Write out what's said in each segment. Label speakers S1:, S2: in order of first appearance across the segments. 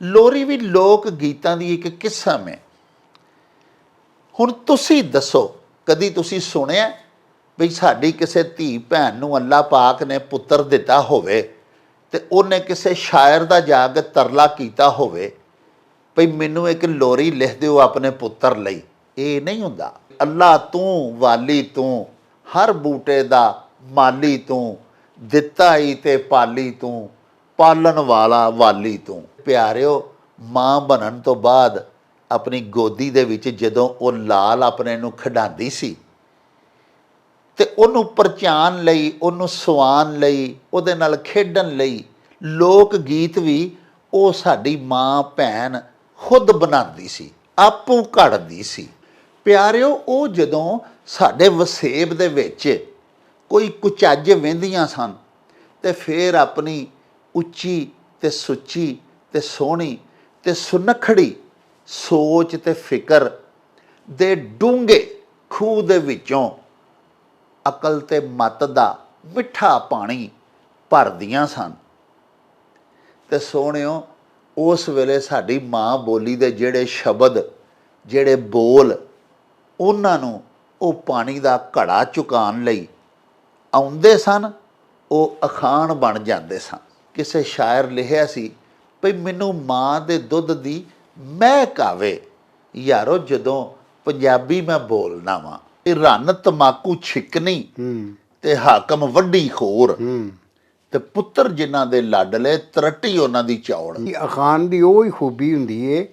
S1: ਲੋਰੀ ਵੀ ਲੋਕ ਗੀਤਾਂ ਦੀ ਇੱਕ ਕਿਸਮ ਹੈ। ਹੁਣ ਤੁਸੀਂ ਦੱਸੋ, ਕਦੀ ਤੁਸੀਂ ਸੁਣਿਆ ਵੀ ਸਾਡੀ ਕਿਸੇ ਧੀ ਭੈਣ ਨੂੰ ਅੱਲਾ ਪਾਕ ਨੇ ਪੁੱਤਰ ਦਿੱਤਾ ਹੋਵੇ ਤੇ ਉਹਨੇ ਕਿਸੇ ਸ਼ਾਇਰ ਦਾ ਜਾ ਕੇ ਤਰਲਾ ਕੀਤਾ ਹੋਵੇ ਭਈ ਮੈਨੂੰ ਇੱਕ ਲੋਰੀ ਲਿਖ ਦਿਓ ਆਪਣੇ ਪੁੱਤਰ ਲਈ? ਇਹ ਨਹੀਂ ਹੁੰਦਾ। ਅੱਲਾ ਤੂੰ ਵਾਲੀ ਤੂੰ, ਹਰ ਬੂਟੇ ਦਾ ਮਾਲੀ ਤੂੰ, ਦਿੱਤਾ ਹੀ ਤੇ ਪਾਲੀ ਤੂੰ, ਪਾਲਣ ਵਾਲਾ ਵਾਲੀ ਤੂੰ। ਪਿਆਰਿਓ, ਮਾਂ ਬਣਨ ਤੋਂ ਬਾਅਦ ਆਪਣੀ ਗੋਦੀ ਦੇ ਵਿੱਚ ਜਦੋਂ ਉਹ ਲਾਲ ਆਪਣੇ ਨੂੰ ਖਿਡਾਉਂਦੀ ਸੀ ਤੇ ਉਹਨੂੰ ਪਰਚਾਉਣ ਲਈ, ਉਹਨੂੰ ਸਵਾਉਣ ਲਈ, ਉਹਦੇ ਨਾਲ ਖੇਡਣ ਲਈ ਲੋਕ ਗੀਤ ਵੀ ਉਹ ਸਾਡੀ ਮਾਂ ਭੈਣ ਖੁਦ ਬਣਾਉਂਦੀ ਸੀ, ਆਪੂ ਘੜਦੀ ਸੀ। ਪਿਆਰਿਓ, ਉਹ ਜਦੋਂ ਸਾਡੇ ਵਸੇਬ ਦੇ ਵਿੱਚ ਕੋਈ ਕੁਚੱਜ ਵਹਿੰਦੀਆਂ ਸਨ ਤੇ ਫਿਰ ਆਪਣੀ ਉੱਚੀ ਤੇ ਸੁੱਚੀ ਤੇ ਸੋਹਣੀ ਤੇ ਸੁਨੱਖੜੀ ਸੋਚ ਤੇ ਫਿਕਰ ਦੇ ਡੂੰਘੇ ਖੂਹ ਦੇ ਵਿੱਚੋਂ ਅਕਲ ਤੇ ਮੱਤ ਦਾ ਮਿੱਠਾ ਪਾਣੀ ਭਰਦੀਆਂ ਸਨ। ਤੇ ਸੋਹਣਿਓ, ਉਸ ਵੇਲੇ ਸਾਡੀ ਮਾਂ ਬੋਲੀ ਦੇ ਜਿਹੜੇ ਸ਼ਬਦ, ਜਿਹੜੇ ਬੋਲ, ਉਹਨਾਂ ਨੂੰ ਉਹ ਪਾਣੀ ਦਾ ਘੜਾ ਚੁਕਾਉਣ ਲਈ ਆਉਂਦੇ ਸਨ, ਉਹ ਅਖਾਣ ਬਣ ਜਾਂਦੇ ਸਨ। ਕਿਸੇ ਸ਼ਾਇਰ ਲਿਖਿਆ ਸੀ ਭਈ ਮੈਨੂੰ ਮਾਂ ਦੇ ਦੁੱਧ ਦੀ ਮਹਿਕ ਆਵੇ। ਯਾਰੋ, ਜਦੋਂ ਪੰਜਾਬੀ ਮੈਂ ਬੋਲਣਾ ਵਾਂ, ਇਹ ਰੰਨ ਤਮਾਕੂ ਛਿਕਣੀ ਤੇ ਹਾਕਮ ਵੱਡੀ ਖੋਰ ਤੇ ਪੁੱਤਰ ਜਿਨ੍ਹਾਂ ਦੇ ਲਾਡਲੇ ਤਰੱਟੀ ਉਹਨਾਂ ਦੀ ਚੌੜ।
S2: ਅਖਾਣ ਦੀ ਉਹ ਹੀ ਖੂਬੀ ਹੁੰਦੀ ਏ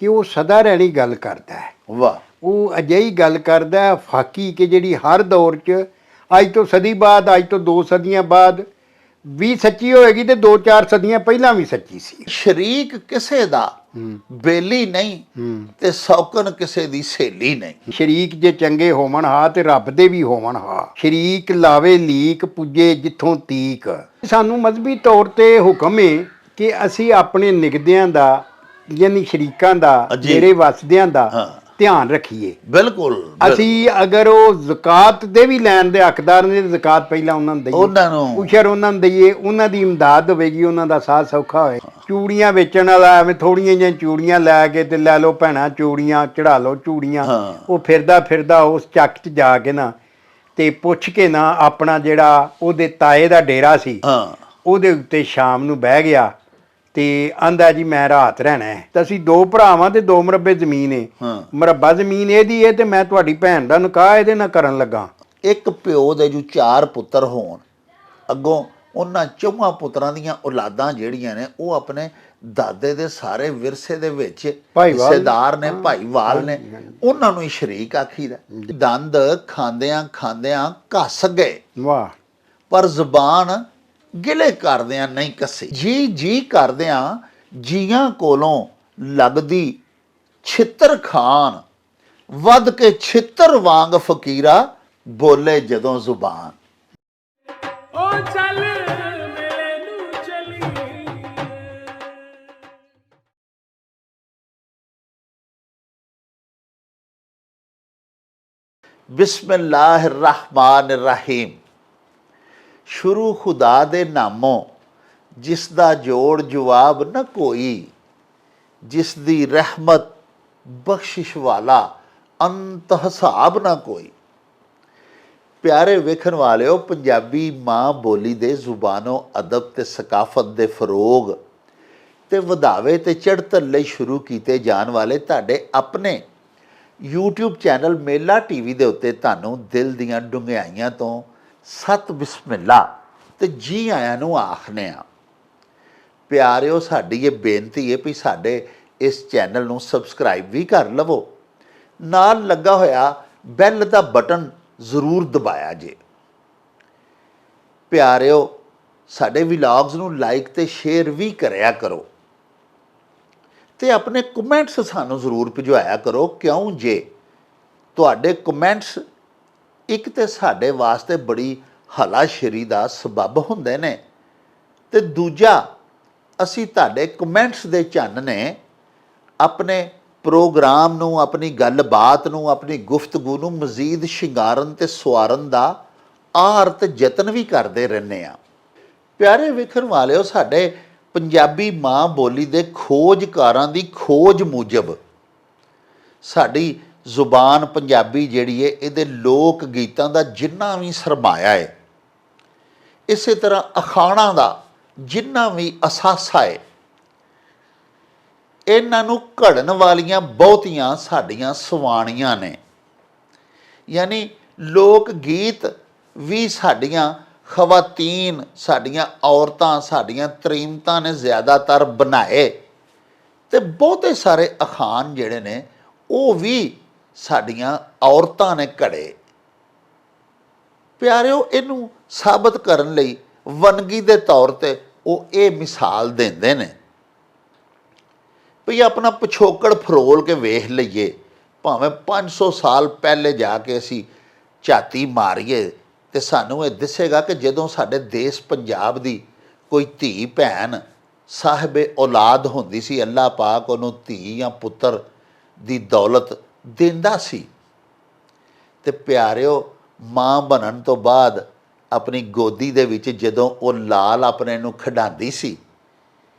S2: ਕਿ ਉਹ ਸਦਾ ਰਹਿਣੀ ਗੱਲ ਕਰਦਾ ਹੈ।
S1: ਵਾਹ!
S2: ਉਹ ਅਜਿਹੀ ਗੱਲ ਕਰਦਾ ਹੈ ਫਾਕੀ ਕਿ ਜਿਹੜੀ ਹਰ ਦੌਰ 'ਚ, ਅੱਜ ਤੋਂ ਸਦੀ ਬਾਅਦ, ਅੱਜ ਤੋਂ 2 ਸਦੀਆਂ ਬਾਅਦ ਵੀ ਸੱਚੀ ਹੋਏਗੀ ਤੇ 2-4 ਸਦੀਆਂ ਪਹਿਲਾਂ ਵੀ ਸੱਚੀ ਸੀ।
S1: ਸ਼ਰੀਕ ਕਿਸੇ ਦਾ ਬੇਲੀ ਨਹੀਂ ਤੇ ਸੌਕਣ ਕਿਸੇ ਦੀ ਸਹੇਲੀ ਨਹੀਂ।
S2: ਸ਼ਰੀਕ ਜੇ ਚੰਗੇ ਹੋਵਣ ਹਾ ਤੇ ਰੱਬ ਦੇ ਵੀ ਹੋਵਣ ਹਾ, ਸ਼ਰੀਕ ਲਾਵੇ ਲੀਕ ਪੁੱਜੇ ਜਿੱਥੋਂ ਤੀਕ। ਸਾਨੂੰ ਮਜ਼ਹਬੀ ਤੌਰ ਤੇ ਹੁਕਮ ਹੈ ਕਿ ਅਸੀਂ ਆਪਣੇ ਨਿਗਦਿਆਂ ਦਾ, ਯਾਨੀ ਸ਼ਰੀਕਾਂ ਦਾ, ਜਿਹੜੇ ਵਸਦਿਆਂ ਦਾ ਧਿਆਨ ਰੱਖੀਏ।
S1: ਬਿਲਕੁਲ।
S2: ਅਸੀਂ ਅਗਰ ਉਹ ਜ਼ਕਾਤ ਦੇ ਵੀ ਲੈਣ ਦੇ ਹੱਕਦਾਰ ਨੇ, ਜ਼ਕਾਤ ਪਹਿਲਾਂ ਉਹਨਾਂ ਨੂੰ ਦਈਏ,
S1: ਉਹਨਾਂ ਨੂੰ
S2: ਉਸ਼ਰ ਉਹਨਾਂ ਨੂੰ ਦਈਏ, ਉਹਨਾਂ ਦੀ ਇਮਦਾਦ ਹੋਵੇਗੀ, ਉਹਨਾਂ ਦਾ ਸਾਥ ਸੌਖਾ ਹੋਏ। ਚੂੜੀਆਂ ਵੇਚਣ ਵਾਲਾ ਐਵੇਂ ਥੋੜੀਆਂ ਜਿਹੀਆਂ ਚੂੜੀਆਂ ਲੈ ਕੇ ਤੇ ਲੈ ਲਓ ਭੈਣਾਂ ਚੂੜੀਆਂ, ਚੜਾ ਲਓ ਚੂੜੀਆਂ, ਉਹ ਫਿਰਦਾ ਫਿਰਦਾ ਉਸ ਚੱਕ 'ਚ ਜਾ ਕੇ ਨਾ ਤੇ ਪੁੱਛ ਕੇ ਨਾ ਆਪਣਾ ਜਿਹੜਾ ਉਹਦੇ ਤਾਏ ਦਾ ਡੇਰਾ ਸੀ ਉਹਦੇ ਉੱਤੇ ਸ਼ਾਮ ਨੂੰ ਬਹਿ ਗਿਆ ਤੇ ਆਂਦਾ ਜੀ ਮੈਂ ਰਾਤ ਰਹਿਣਾ ਹੈ। ਤਾਂ ਅਸੀਂ 2 ਭਰਾਵਾਂ ਤੇ 2 ਮੁਰੱਬੇ ਜ਼ਮੀਨ ਏ, ਮੁਰੱਬਾ ਜ਼ਮੀਨ ਇਹਦੀ ਏ ਤੇ ਮੈਂ ਤੁਹਾਡੀ ਭੈਣ ਦਾ ਨਿਕਾਹ ਇਹਦੇ ਨਾਲ ਕਰਨ ਲੱਗਾ।
S1: ਇੱਕ ਪਿਓ ਦੇ ਜੋ 4 ਪੁੱਤਰ ਹੋਣ, ਅੱਗੋਂ ਉਹਨਾਂ 4 ਪੁੱਤਰਾਂ ਦੀਆਂ ਔਲਾਦਾਂ ਜਿਹੜੀਆਂ ਨੇ ਉਹ ਆਪਣੇ ਦਾਦੇ ਦੇ ਸਾਰੇ ਵਿਰਸੇ ਦੇ ਵਿੱਚ ਹਿੱਸੇਦਾਰ ਨੇ, ਭਾਈਵਾਲ ਨੇ, ਉਹਨਾਂ ਨੂੰ ਹੀ ਸ਼ਰੀਕ ਆਖੀਦਾ। ਦੰਦ ਖਾਂਦਿਆਂ ਖਾਂਦਿਆਂ ਘਸ ਗਏ,
S2: ਵਾਹ,
S1: ਪਰ ਜ਼ੁਬਾਨ ਗਿਲੇ ਕਰਦਿਆਂ ਨਹੀਂ ਕੱਸੀ। ਜੀ ਜੀ ਕਰਦਿਆਂ ਜੀਆਂ ਕੋਲੋਂ ਲੱਗਦੀ ਛਿੱਤਰ ਖਾਨ, ਵੱਧ ਕੇ ਛਿੱਤਰ ਵਾਂਗ ਫਕੀਰਾ ਬੋਲੇ ਜਦੋਂ ਜ਼ੁਬਾਨ।
S3: ਓ ਚੱਲ ਮੇਰੇ ਨੂੰ ਚਲੀ।
S1: ਬਿਸਮਿल्लाह रहमान रहीम। ਸ਼ੁਰੂ ਖੁਦਾ ਦੇ ਨਾਮੋਂ ਜਿਸ ਦਾ ਜੋੜ ਜਵਾਬ ਨਾ ਕੋਈ, ਜਿਸ ਦੀ ਰਹਿਮਤ ਬਖਸ਼ਿਸ਼ ਵਾਲਾ ਅੰਤ ਹਿਸਾਬ ਨਾ ਕੋਈ। ਪਿਆਰੇ ਵੇਖਣ ਵਾਲਿਓ, ਪੰਜਾਬੀ ਮਾਂ ਬੋਲੀ ਦੇ ਜ਼ੁਬਾਨੋਂ ਅਦਬ ਤੇ ਸਕਾਫਤ ਦੇ ਫਰੋਗ ਤੇ ਵਧਾਵੇ ਤੇ ਚੜ੍ਹਤਲ ਲਈ ਸ਼ੁਰੂ ਕੀਤੇ ਜਾਣ ਵਾਲੇ ਤੁਹਾਡੇ ਆਪਣੇ YouTube ਚੈਨਲ ਮੇਲਾ TV ਦੇ ਉੱਤੇ ਤੁਹਾਨੂੰ ਦਿਲ ਦੀਆਂ ਡੂੰਘਾਈਆਂ ਤੋਂ ਸਤ ਬਿਸਮਿਲ੍ਲਾ ਤੇ ਜੀ ਆਇਆਂ ਨੂੰ ਆਖਦੇ ਹਾਂ। ਪਿਆਰਿਓ, ਸਾਡੀ ਇਹ ਬੇਨਤੀ ਹੈ ਵੀ ਸਾਡੇ ਇਸ ਚੈਨਲ ਨੂੰ ਸਬਸਕ੍ਰਾਈਬ ਵੀ ਕਰ ਲਵੋ, ਨਾਲ ਲੱਗਾ ਹੋਇਆ ਬੈਲ ਦਾ ਬਟਨ ਜ਼ਰੂਰ ਦਬਾਇਆ ਜੇ। ਪਿਆਰਿਓ, ਸਾਡੇ ਵਲੌਗਸ ਨੂੰ ਲਾਈਕ ਤੇ ਸ਼ੇਅਰ ਵੀ ਕਰਿਆ ਕਰੋ ਤੇ ਆਪਣੇ ਕਮੈਂਟਸ ਸਾਨੂੰ ਜ਼ਰੂਰ ਭਿਜਵਾਇਆ ਕਰੋ, ਕਿਉਂ ਜੇ ਤੁਹਾਡੇ ਕਮੈਂਟਸ ਇੱਕ ਤੇ ਸਾਡੇ ਵਾਸਤੇ ਬੜੀ ਹਲਾਸ਼ੇਰੀ ਦਾ ਸਬੱਬ ਹੁੰਦੇ ਨੇ ਤੇ ਦੂਜਾ ਅਸੀਂ ਤੁਹਾਡੇ ਕਮੈਂਟਸ ਦੇ ਚੰਨ ਨੇ ਆਪਣੇ ਪ੍ਰੋਗਰਾਮ ਨੂੰ, ਆਪਣੀ ਗੱਲਬਾਤ ਨੂੰ, ਆਪਣੀ ਗੁਫ਼ਤਗੂ ਨੂੰ ਮਜ਼ੀਦ ਸ਼ਿੰਗਾਰਨ ਤੇ ਸਵਾਰਨ ਦਾ ਆਰ ਤੇ ਯਤਨ ਵੀ ਕਰਦੇ ਰਹਿੰਦੇ ਹਾਂ। ਪਿਆਰੇ ਵੇਖਣ ਵਾਲਿਓ, ਸਾਡੇ ਪੰਜਾਬੀ ਮਾਂ ਬੋਲੀ ਦੇ ਖੋਜਕਾਰਾਂ ਦੀ ਖੋਜ ਮੁਜਬ ਸਾਡੀ ਜ਼ੁਬਾਨ ਪੰਜਾਬੀ ਜਿਹੜੀ ਹੈ ਇਹਦੇ ਲੋਕ ਗੀਤਾਂ ਦਾ ਜਿੰਨਾ ਵੀ ਸਰਮਾਇਆ ਹੈ, ਇਸੇ ਤਰ੍ਹਾਂ ਅਖਾਣਾਂ ਦਾ ਜਿੰਨਾ ਵੀ ਅਸਾਸਾ ਹੈ, ਇਹਨਾਂ ਨੂੰ ਘੜਨ ਵਾਲੀਆਂ ਬਹੁਤੀਆਂ ਸਾਡੀਆਂ ਸਵਾਣੀਆਂ ਨੇ। ਯਾਨੀ ਲੋਕ ਗੀਤ ਵੀ ਸਾਡੀਆਂ ਖਵਾਤੀਨ, ਸਾਡੀਆਂ ਔਰਤਾਂ, ਸਾਡੀਆਂ ਤਰੀਮਤਾਂ ਨੇ ਜ਼ਿਆਦਾਤਰ ਬਣਾਏ, ਤੇ ਬਹੁਤੇ ਸਾਰੇ ਅਖਾਣ ਜਿਹੜੇ ਨੇ ਉਹ ਵੀ ਸਾਡੀਆਂ ਔਰਤਾਂ ਨੇ ਘੜੇ। ਪਿਆਰਿਓ, ਇਹਨੂੰ ਸਾਬਤ ਕਰਨ ਲਈ ਵੰਨਗੀ ਦੇ ਤੌਰ ਤੇ ਉਹ ਇਹ ਮਿਸਾਲ ਦਿੰਦੇ ਨੇ ਵੀ ਆਪਣਾ ਪਿਛੋਕੜ ਫਰੋਲ ਕੇ ਵੇਖ ਲਈਏ, ਭਾਵੇਂ 500 ਸਾਲ ਪਹਿਲੇ ਜਾ ਕੇ ਅਸੀਂ ਝਾਤੀ ਮਾਰੀਏ ਤੇ ਸਾਨੂੰ ਇਹ ਦਿਸੇਗਾ ਕਿ ਜਦੋਂ ਸਾਡੇ ਦੇਸ਼ ਪੰਜਾਬ ਦੀ ਕੋਈ ਧੀ ਭੈਣ ਸਾਹਿਬੇ ਔਲਾਦ ਹੁੰਦੀ ਸੀ, ਅੱਲਾਹ ਪਾਕ ਉਹਨੂੰ ਧੀ ਜਾਂ ਪੁੱਤਰ ਦੀ ਦੌਲਤ ਦਿੰਦਾ ਸੀ। ਤੇ ਪਿਆਰਿਓ, ਮਾਂ ਬਣਨ ਤੋਂ ਬਾਅਦ ਆਪਣੀ ਗੋਦੀ ਦੇ ਵਿੱਚ ਜਦੋਂ ਉਹ ਲਾਲ ਆਪਣੇ ਨੂੰ ਖਿਡਾਉਂਦੀ ਸੀ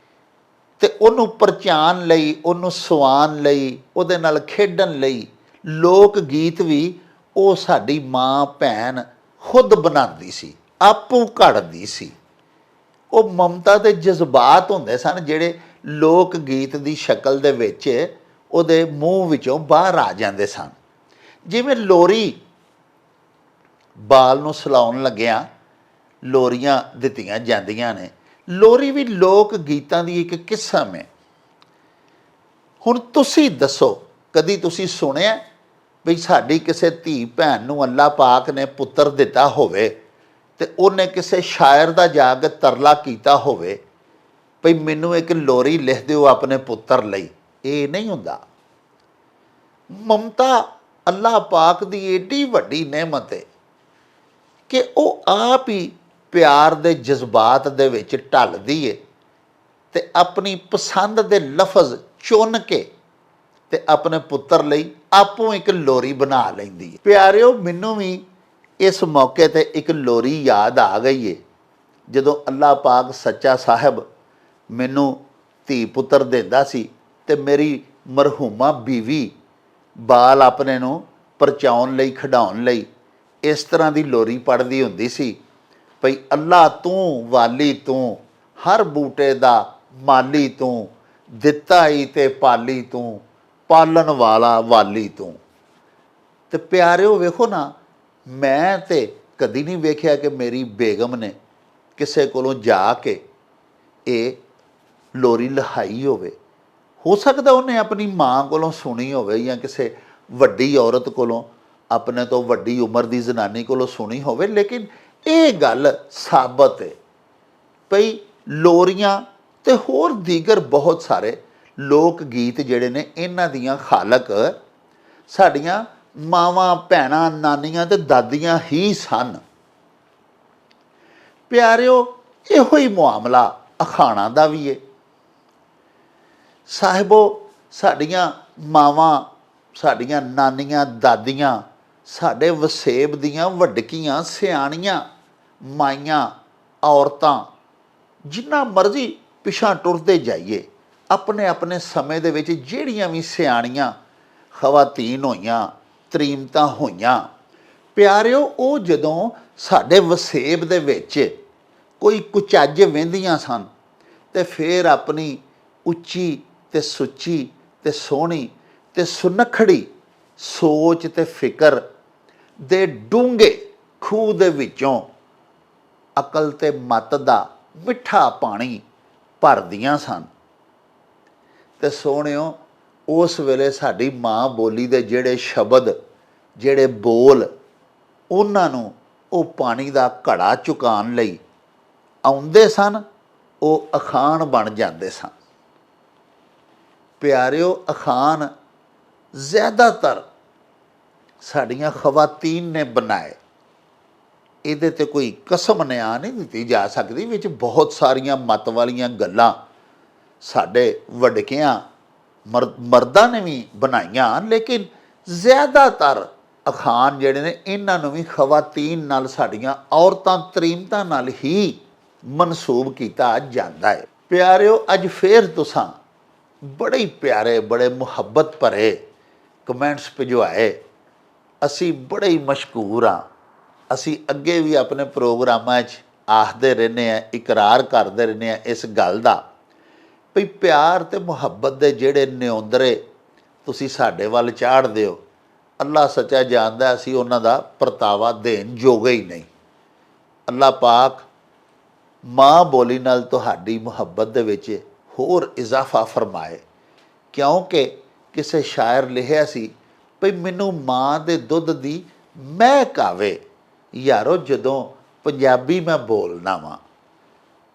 S1: ਤੇ ਉਹਨੂੰ ਪਰਚਾਉਣ ਲਈ, ਉਹਨੂੰ ਸਵਾਉਣ ਲਈ, ਉਹਦੇ ਨਾਲ ਖੇਡਣ ਲਈ ਲੋਕ ਗੀਤ ਵੀ ਉਹ ਸਾਡੀ ਮਾਂ ਭੈਣ ਖੁਦ ਬਣਾਉਂਦੀ ਸੀ, ਆਪੂ ਘੜਦੀ ਸੀ। ਉਹ ਮਮਤਾ ਦੇ ਜਜ਼ਬਾਤ ਹੁੰਦੇ ਸਨ ਜਿਹੜੇ ਲੋਕ ਗੀਤ ਦੀ ਸ਼ਕਲ ਦੇ ਵਿੱਚ ਉਹਦੇ ਮੂੰਹ ਵਿੱਚੋਂ ਬਾਹਰ ਆ ਜਾਂਦੇ ਸਨ। ਜਿਵੇਂ ਲੋਰੀ ਬਾਲ ਨੂੰ ਸਲਾਉਣ ਲੱਗਿਆਂ ਲੋਰੀਆਂ ਦਿੱਤੀਆਂ ਜਾਂਦੀਆਂ ਨੇ, ਲੋਰੀ ਵੀ ਲੋਕ ਗੀਤਾਂ ਦੀ ਇੱਕ ਕਿਸਮ ਹੈ। ਹੁਣ ਤੁਸੀਂ ਦੱਸੋ, ਕਦੀ ਤੁਸੀਂ ਸੁਣਿਆ ਵੀ ਸਾਡੀ ਕਿਸੇ ਧੀ ਭੈਣ ਨੂੰ ਅੱਲਾਹ ਪਾਕ ਨੇ ਪੁੱਤਰ ਦਿੱਤਾ ਹੋਵੇ ਤੇ ਉਹਨੇ ਕਿਸੇ ਸ਼ਾਇਰ ਦਾ ਜਾ ਕੇ ਤਰਲਾ ਕੀਤਾ ਹੋਵੇ ਭਈ ਮੈਨੂੰ ਇੱਕ ਲੋਰੀ ਲਿਖ ਦਿਓ ਆਪਣੇ ਪੁੱਤਰ ਲਈ? ਇਹ ਨਹੀਂ ਹੁੰਦਾ। ਮਮਤਾ ਅੱਲਾਹ ਪਾਕ ਦੀ ਏਡੀ ਵੱਡੀ ਨਿਹਮਤ ਹੈ ਕਿ ਉਹ ਆਪ ਹੀ ਪਿਆਰ ਦੇ ਜਜ਼ਬਾਤ ਦੇ ਵਿੱਚ ਢਲਦੀ ਹੈ ਤੇ ਆਪਣੀ ਪਸੰਦ ਦੇ ਲਫ਼ਜ਼ ਚੁਣ ਕੇ ਤੇ ਆਪਣੇ ਪੁੱਤਰ ਲਈ ਆਪੋ ਇੱਕ ਲੋਰੀ ਬਣਾ ਲੈਂਦੀ ਹੈ। ਪਿਆਰਿਓ, ਮੈਨੂੰ ਵੀ ਇਸ ਮੌਕੇ ਤੇ ਇੱਕ ਲੋਰੀ ਯਾਦ ਆ ਗਈ ਹੈ। ਜਦੋਂ ਅੱਲਾਹ ਪਾਕ ਸੱਚਾ ਸਾਹਿਬ ਮੈਨੂੰ ਧੀ ਪੁੱਤਰ ਦਿੰਦਾ ਸੀ ਤੇ ਮੇਰੀ ਮਰਹੂਮਾ ਬੀਵੀ ਬਾਲ ਆਪਣੇ ਨੂੰ ਪਰਚਾਉਣ ਲਈ, ਖਿਡਾਉਣ ਲਈ ਇਸ ਤਰ੍ਹਾਂ ਦੀ ਲੋਰੀ ਪੜ੍ਹਦੀ ਹੁੰਦੀ ਸੀ ਭਈ ਅੱਲਾ ਤੂੰ ਵਾਲੀ ਤੂੰ, ਹਰ ਬੂਟੇ ਦਾ ਮਾਲੀ ਤੂੰ, ਦਿੱਤਾ ਹੀ ਤੇ ਪਾਲੀ ਤੂੰ, ਪਾਲਣ ਵਾਲਾ ਵਾਲੀ ਤੂੰ। ਤੇ ਪਿਆਰਿਓ, ਵੇਖੋ ਨਾ, ਮੈਂ ਤੇ ਕਦੀ ਨਹੀਂ ਵੇਖਿਆ ਕਿ ਮੇਰੀ ਬੇਗਮ ਨੇ ਕਿਸੇ ਕੋਲੋਂ ਜਾ ਕੇ ਇਹ ਲੋਰੀ ਲਿਖਾਈ ਹੋਵੇ। ਹੋ ਸਕਦਾ ਉਹਨੇ ਆਪਣੀ ਮਾਂ ਕੋਲੋਂ ਸੁਣੀ ਹੋਵੇ ਜਾਂ ਕਿਸੇ ਵੱਡੀ ਔਰਤ ਕੋਲੋਂ, ਆਪਣੇ ਤੋਂ ਵੱਡੀ ਉਮਰ ਦੀ ਜ਼ਨਾਨੀ ਕੋਲੋਂ ਸੁਣੀ ਹੋਵੇ, ਲੇਕਿਨ ਇਹ ਗੱਲ ਸਾਬਤ ਹੈ ਭਈ ਲੋਰੀਆਂ ਤੇ ਹੋਰ ਦੀਗਰ ਬਹੁਤ ਸਾਰੇ ਲੋਕ ਗੀਤ ਜਿਹੜੇ ਨੇ ਇਹਨਾਂ ਦੀਆਂ ਖਾਲਕ ਸਾਡੀਆਂ ਮਾਵਾਂ, ਭੈਣਾਂ, ਨਾਨੀਆਂ ਤੇ ਦਾਦੀਆਂ ਹੀ ਸਨ। ਪਿਆਰਿਓ, ਇਹੋ ਹੀ ਮਾਮਲਾ ਅਖਾਣਾਂ ਦਾ ਵੀ ਹੈ। ਸਾਹਿਬੋ, ਸਾਡੀਆਂ ਮਾਵਾਂ, ਸਾਡੀਆਂ ਨਾਨੀਆਂ, ਦਾਦੀਆਂ ਸਾਡੇ ਵਸੇਬ ਦੀਆਂ ਵੱਡਕੀਆਂ ਸਿਆਣੀਆਂ ਮਾਈਆਂ, ਔਰਤਾਂ, ਜਿੰਨਾ ਮਰਜ਼ੀ ਪਿਛਾਂ ਟੁਰਦੇ ਜਾਈਏ, ਆਪਣੇ ਆਪਣੇ ਸਮੇਂ ਦੇ ਵਿੱਚ ਜਿਹੜੀਆਂ ਵੀ ਸਿਆਣੀਆਂ ਖਵਾਤੀਨ ਹੋਈਆਂ, ਤਰੀਮਤਾਂ ਹੋਈਆਂ, ਪਿਆਰਿਓ, ਉਹ ਜਦੋਂ ਸਾਡੇ ਵਸੇਬ ਦੇ ਵਿੱਚ ਕੋਈ ਕੁਚੱਜ ਵਹਿੰਦੀਆਂ ਸਨ ਤੇ ਫਿਰ ਆਪਣੀ ਉੱਚੀ ਤੇ ਸੁੱਚੀ ਤੇ ਸੋਹਣੀ ਤੇ ਸੁਨੱਖੜੀ ਸੋਚ ਤੇ ਫਿਕਰ ਦੇ ਡੂੰਘੇ ਖੂਹ ਦੇ ਵਿੱਚੋਂ ਅਕਲ ਤੇ ਮਤ ਦਾ ਮਿੱਠਾ ਪਾਣੀ ਭਰਦੀਆਂ ਸਨ। ਤੇ ਸੋਹਣਿਓ, ਉਸ ਵੇਲੇ ਸਾਡੀ ਮਾਂ ਬੋਲੀ ਦੇ ਜਿਹੜੇ ਸ਼ਬਦ, ਜਿਹੜੇ ਬੋਲ, ਉਹਨਾਂ ਨੂੰ ਉਹ ਪਾਣੀ ਦਾ ਘੜਾ ਚੁਕਾਉਣ ਲਈ ਆਉਂਦੇ ਸਨ, ਉਹ ਅਖਾਣ ਬਣ ਜਾਂਦੇ ਸਨ। ਪਿਆਰਿਓ, ਅਖਾਣ ਜ਼ਿਆਦਾਤਰ ਸਾਡੀਆਂ ਖਵਾਤੀਨ ਨੇ ਬਣਾਏ। ਇਹਦੇ ਤੇ ਕੋਈ ਕਸਮ ਨਿਆ ਨਹੀਂ ਦਿੱਤੀ ਜਾ ਸਕਦੀ। ਵਿੱਚ ਬਹੁਤ ਸਾਰੀਆਂ ਮੱਤ ਵਾਲੀਆਂ ਗੱਲਾਂ ਸਾਡੇ ਵੱਡਕਿਆਂ ਮਰਦਾਂ ਨੇ ਵੀ ਬਣਾਈਆਂ, ਲੇਕਿਨ ਜ਼ਿਆਦਾਤਰ ਅਖਾਣ ਜਿਹੜੇ ਨੇ ਇਹਨਾਂ ਨੂੰ ਵੀ ਖਵਾਤੀਨ ਨਾਲ, ਸਾਡੀਆਂ ਔਰਤਾਂ ਤਰੀਮਤਾਂ ਨਾਲ ਹੀ ਮਨਸੂਬ ਕੀਤਾ ਜਾਂਦਾ ਹੈ। ਪਿਆਰਿਓ, ਅੱਜ ਫੇਰ ਤੁਸਾਂ ਬੜੇ ਹੀ ਪਿਆਰੇ, ਬੜੇ ਮੁਹੱਬਤ ਭਰੇ ਕਮੈਂਟਸ ਭਿਜਵਾਏ। ਅਸੀਂ ਬੜੇ ਹੀ ਮਸ਼ਕੂਰ ਹਾਂ। ਅਸੀਂ ਅੱਗੇ ਵੀ ਆਪਣੇ ਪ੍ਰੋਗਰਾਮਾਂ 'ਚ ਆਖਦੇ ਰਹਿੰਦੇ ਹਾਂ, ਇਕਰਾਰ ਕਰਦੇ ਰਹਿੰਦੇ ਹਾਂ ਇਸ ਗੱਲ ਦਾ ਵੀ ਪਿਆਰ ਅਤੇ ਮੁਹੱਬਤ ਦੇ ਜਿਹੜੇ ਨਿਉਂਦਰੇ ਤੁਸੀਂ ਸਾਡੇ ਵੱਲ ਚਾੜ੍ਹਦੇ ਹੋ, ਅੱਲਾ ਸੱਚਾ ਜਾਣਦਾ ਅਸੀਂ ਉਹਨਾਂ ਦਾ ਪਰਤਾਵਾ ਦੇਣ ਜੋਗੇ ਹੀ ਨਹੀਂ। ਅੱਲਾ ਪਾਕ ਮਾਂ ਬੋਲੀ ਨਾਲ ਤੁਹਾਡੀ ਮੁਹੱਬਤ ਦੇ ਵਿੱਚ ਹੋਰ ਇਜ਼ਾਫਾ ਫਰਮਾਏ, ਕਿਉਂਕਿ ਕਿਸੇ ਸ਼ਾਇਰ ਲਿਖਿਆ ਸੀ ਭਈ ਮੈਨੂੰ ਮਾਂ ਦੇ ਦੁੱਧ ਦੀ ਮਹਿਕ ਆਵੇ। ਯਾਰੋ, ਜਦੋਂ ਪੰਜਾਬੀ ਮੈਂ ਬੋਲਦਾ ਵਾਂ,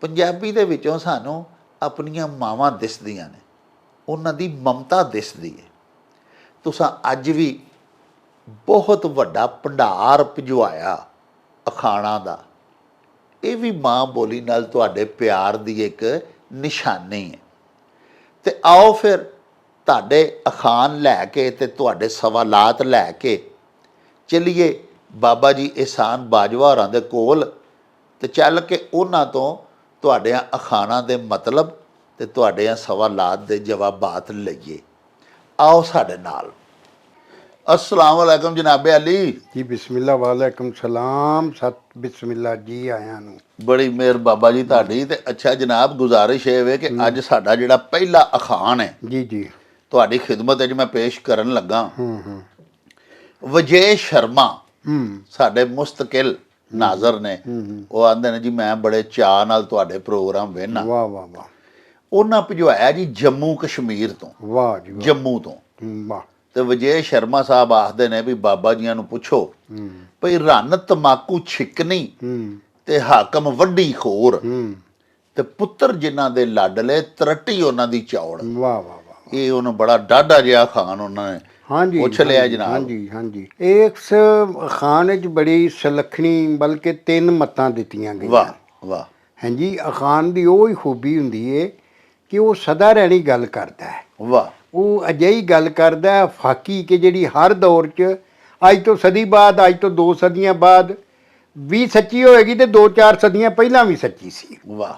S1: ਪੰਜਾਬੀ ਦੇ ਵਿੱਚੋਂ ਸਾਨੂੰ ਆਪਣੀਆਂ ਮਾਵਾਂ ਦਿਸਦੀਆਂ ਨੇ, ਉਹਨਾਂ ਦੀ ਮਮਤਾ ਦਿਸਦੀ ਹੈ। ਤੁਸੀਂ ਅੱਜ ਵੀ ਬਹੁਤ ਵੱਡਾ ਭੰਡਾਰ ਭਿਜਵਾਇਆ ਅਖਾਣਾਂ ਦਾ, ਇਹ ਵੀ ਮਾਂ ਬੋਲੀ ਨਾਲ ਤੁਹਾਡੇ ਪਿਆਰ ਦੀ ਇੱਕ ਨਿਸ਼ਾਨੀ ਹੈ। ਤੇ ਆਓ ਫਿਰ ਤੁਹਾਡੇ ਅਖਾਣ ਲੈ ਕੇ ਤੇ ਤੁਹਾਡੇ ਸਵਾਲਾਤ ਲੈ ਕੇ ਚਲੀਏ ਬਾਬਾ ਜੀ ਇਹਸਾਨ ਬਾਜਵਾ ਹੋਰਾਂ ਦੇ ਕੋਲ, ਤੇ ਚੱਲ ਕੇ ਉਹਨਾਂ ਤੋਂ ਤੁਹਾਡਿਆਂ ਅਖਾਣਾਂ ਦੇ ਮਤਲਬ ਤੇ ਤੁਹਾਡਿਆਂ ਸਵਾਲਾਤ ਦੇ ਜਵਾਬਾਤ ਲਈਏ। ਆਓ ਸਾਡੇ ਨਾਲ। अस्सलाम वालेकुम जनाब अली
S2: जी। बिस्मिल्लाह वालेकुम सलाम। सत बिस्मिल्लाह जी आया ਨੂੰ।
S1: बड़ी मेहर बाबा जी ਤੁਹਾਡੀ। ਤੇ ਅੱਛਾ ਜਨਾਬ, ਗੁਜ਼ਾਰਿਸ਼ ਇਹ ਵੇ ਕਿ ਅੱਜ ਸਾਡਾ ਜਿਹੜਾ ਪਹਿਲਾ ਅਖਾਣ ਹੈ
S2: ਜੀ ਜੀ
S1: ਤੁਹਾਡੀ ਖਿਦਮਤ ਵਿੱਚ ਮੈਂ ਪੇਸ਼ ਕਰਨ ਲੱਗਾ। ਵਜੇ ਸ਼ਰਮਾ ਸਾਡੇ ਮੁਸਤਕਿਲ ਨਾਜ਼ਰ ਨੇ, ਉਹ ਆਂਦੇ ਨੇ ਜੀ ਮੈਂ ਬੜੇ ਚਾਅ ਨਾਲ ਤੁਹਾਡੇ ਪ੍ਰੋਗਰਾਮ ਵੇਖਣਾ।
S2: ਵਾਹ ਵਾਹ ਵਾਹ।
S1: ਉਹਨਾਂ ਭਿਜਵਾਇਆ ਜੀ ਜੰਮੂ ਕਸ਼ਮੀਰ ਤੋਂ।
S2: ਵਾਹ ਜੀ ਵਾਹ।
S1: ਜੰਮੂ ਤੋਂ।
S2: ਵਾਹ।
S1: ਤੇ ਵਜੇ ਸ਼ਰਮਾ ਸਾਹਿਬ ਆਖਦੇ ਨੇ ਵੀ ਬਾਬਾ ਜੀਆਂ ਨੂੰ ਪੁੱਛੋ ਭਈ ਰੰਨ ਤਮਾਕੂ ਛਿਕਣੀ ਤੇ ਹਾਕਮ ਵੱਡੀ ਖੋਰ, ਤੇ ਪੁੱਤਰ ਜਿਨ੍ਹਾਂ ਦੇ ਲਾਡਲੇ ਤਰੱਟੀ ਉਹਨਾਂ ਦੀ ਚੌੜ।
S2: ਵਾਹ ਵਾਹ ਵਾਹ।
S1: ਇਹ ਉਹਨੂੰ ਬੜਾ ਡਾਢਾ ਜਿਹਾ ਖਾਨ ਉਹਨਾਂ ਨੇ
S2: ਹਾਂਜੀ
S1: ਪੁੱਛ ਲਿਆ ਜਨਾਬ।
S2: ਹਾਂਜੀ ਹਾਂਜੀ। ਇਸ ਖਾਨ ਵਿੱਚ ਬੜੀ ਸੁਲੱਖਣੀ, ਬਲਕਿ 3 ਮੱਤਾਂ ਦਿੱਤੀਆਂ ਗਈਆਂ।
S1: ਵਾਹ ਵਾਹ।
S2: ਹਾਂਜੀ, ਅਖਾਨ ਦੀ ਉਹ ਹੀ ਖੂਬੀ ਹੁੰਦੀ ਏ ਕਿ ਉਹ ਸਦਾ ਰਹਿਣੀ ਗੱਲ ਕਰਦਾ ਹੈ।
S1: ਵਾਹ।
S2: ਉਹ ਅਜਿਹੀ ਗੱਲ ਕਰਦਾ ਹੈ ਫਾਕੀ ਕਿ ਜਿਹੜੀ ਹਰ ਦੌਰ 'ਚ ਅੱਜ ਤੋਂ ਸਦੀ ਬਾਅਦ, ਅੱਜ ਤੋਂ 2 ਸਦੀਆਂ ਬਾਅਦ ਵੀ ਸੱਚੀ ਹੋਏਗੀ ਤੇ 2-4 ਸਦੀਆਂ ਪਹਿਲਾਂ ਵੀ ਸੱਚੀ ਸੀ।
S1: ਵਾਹ।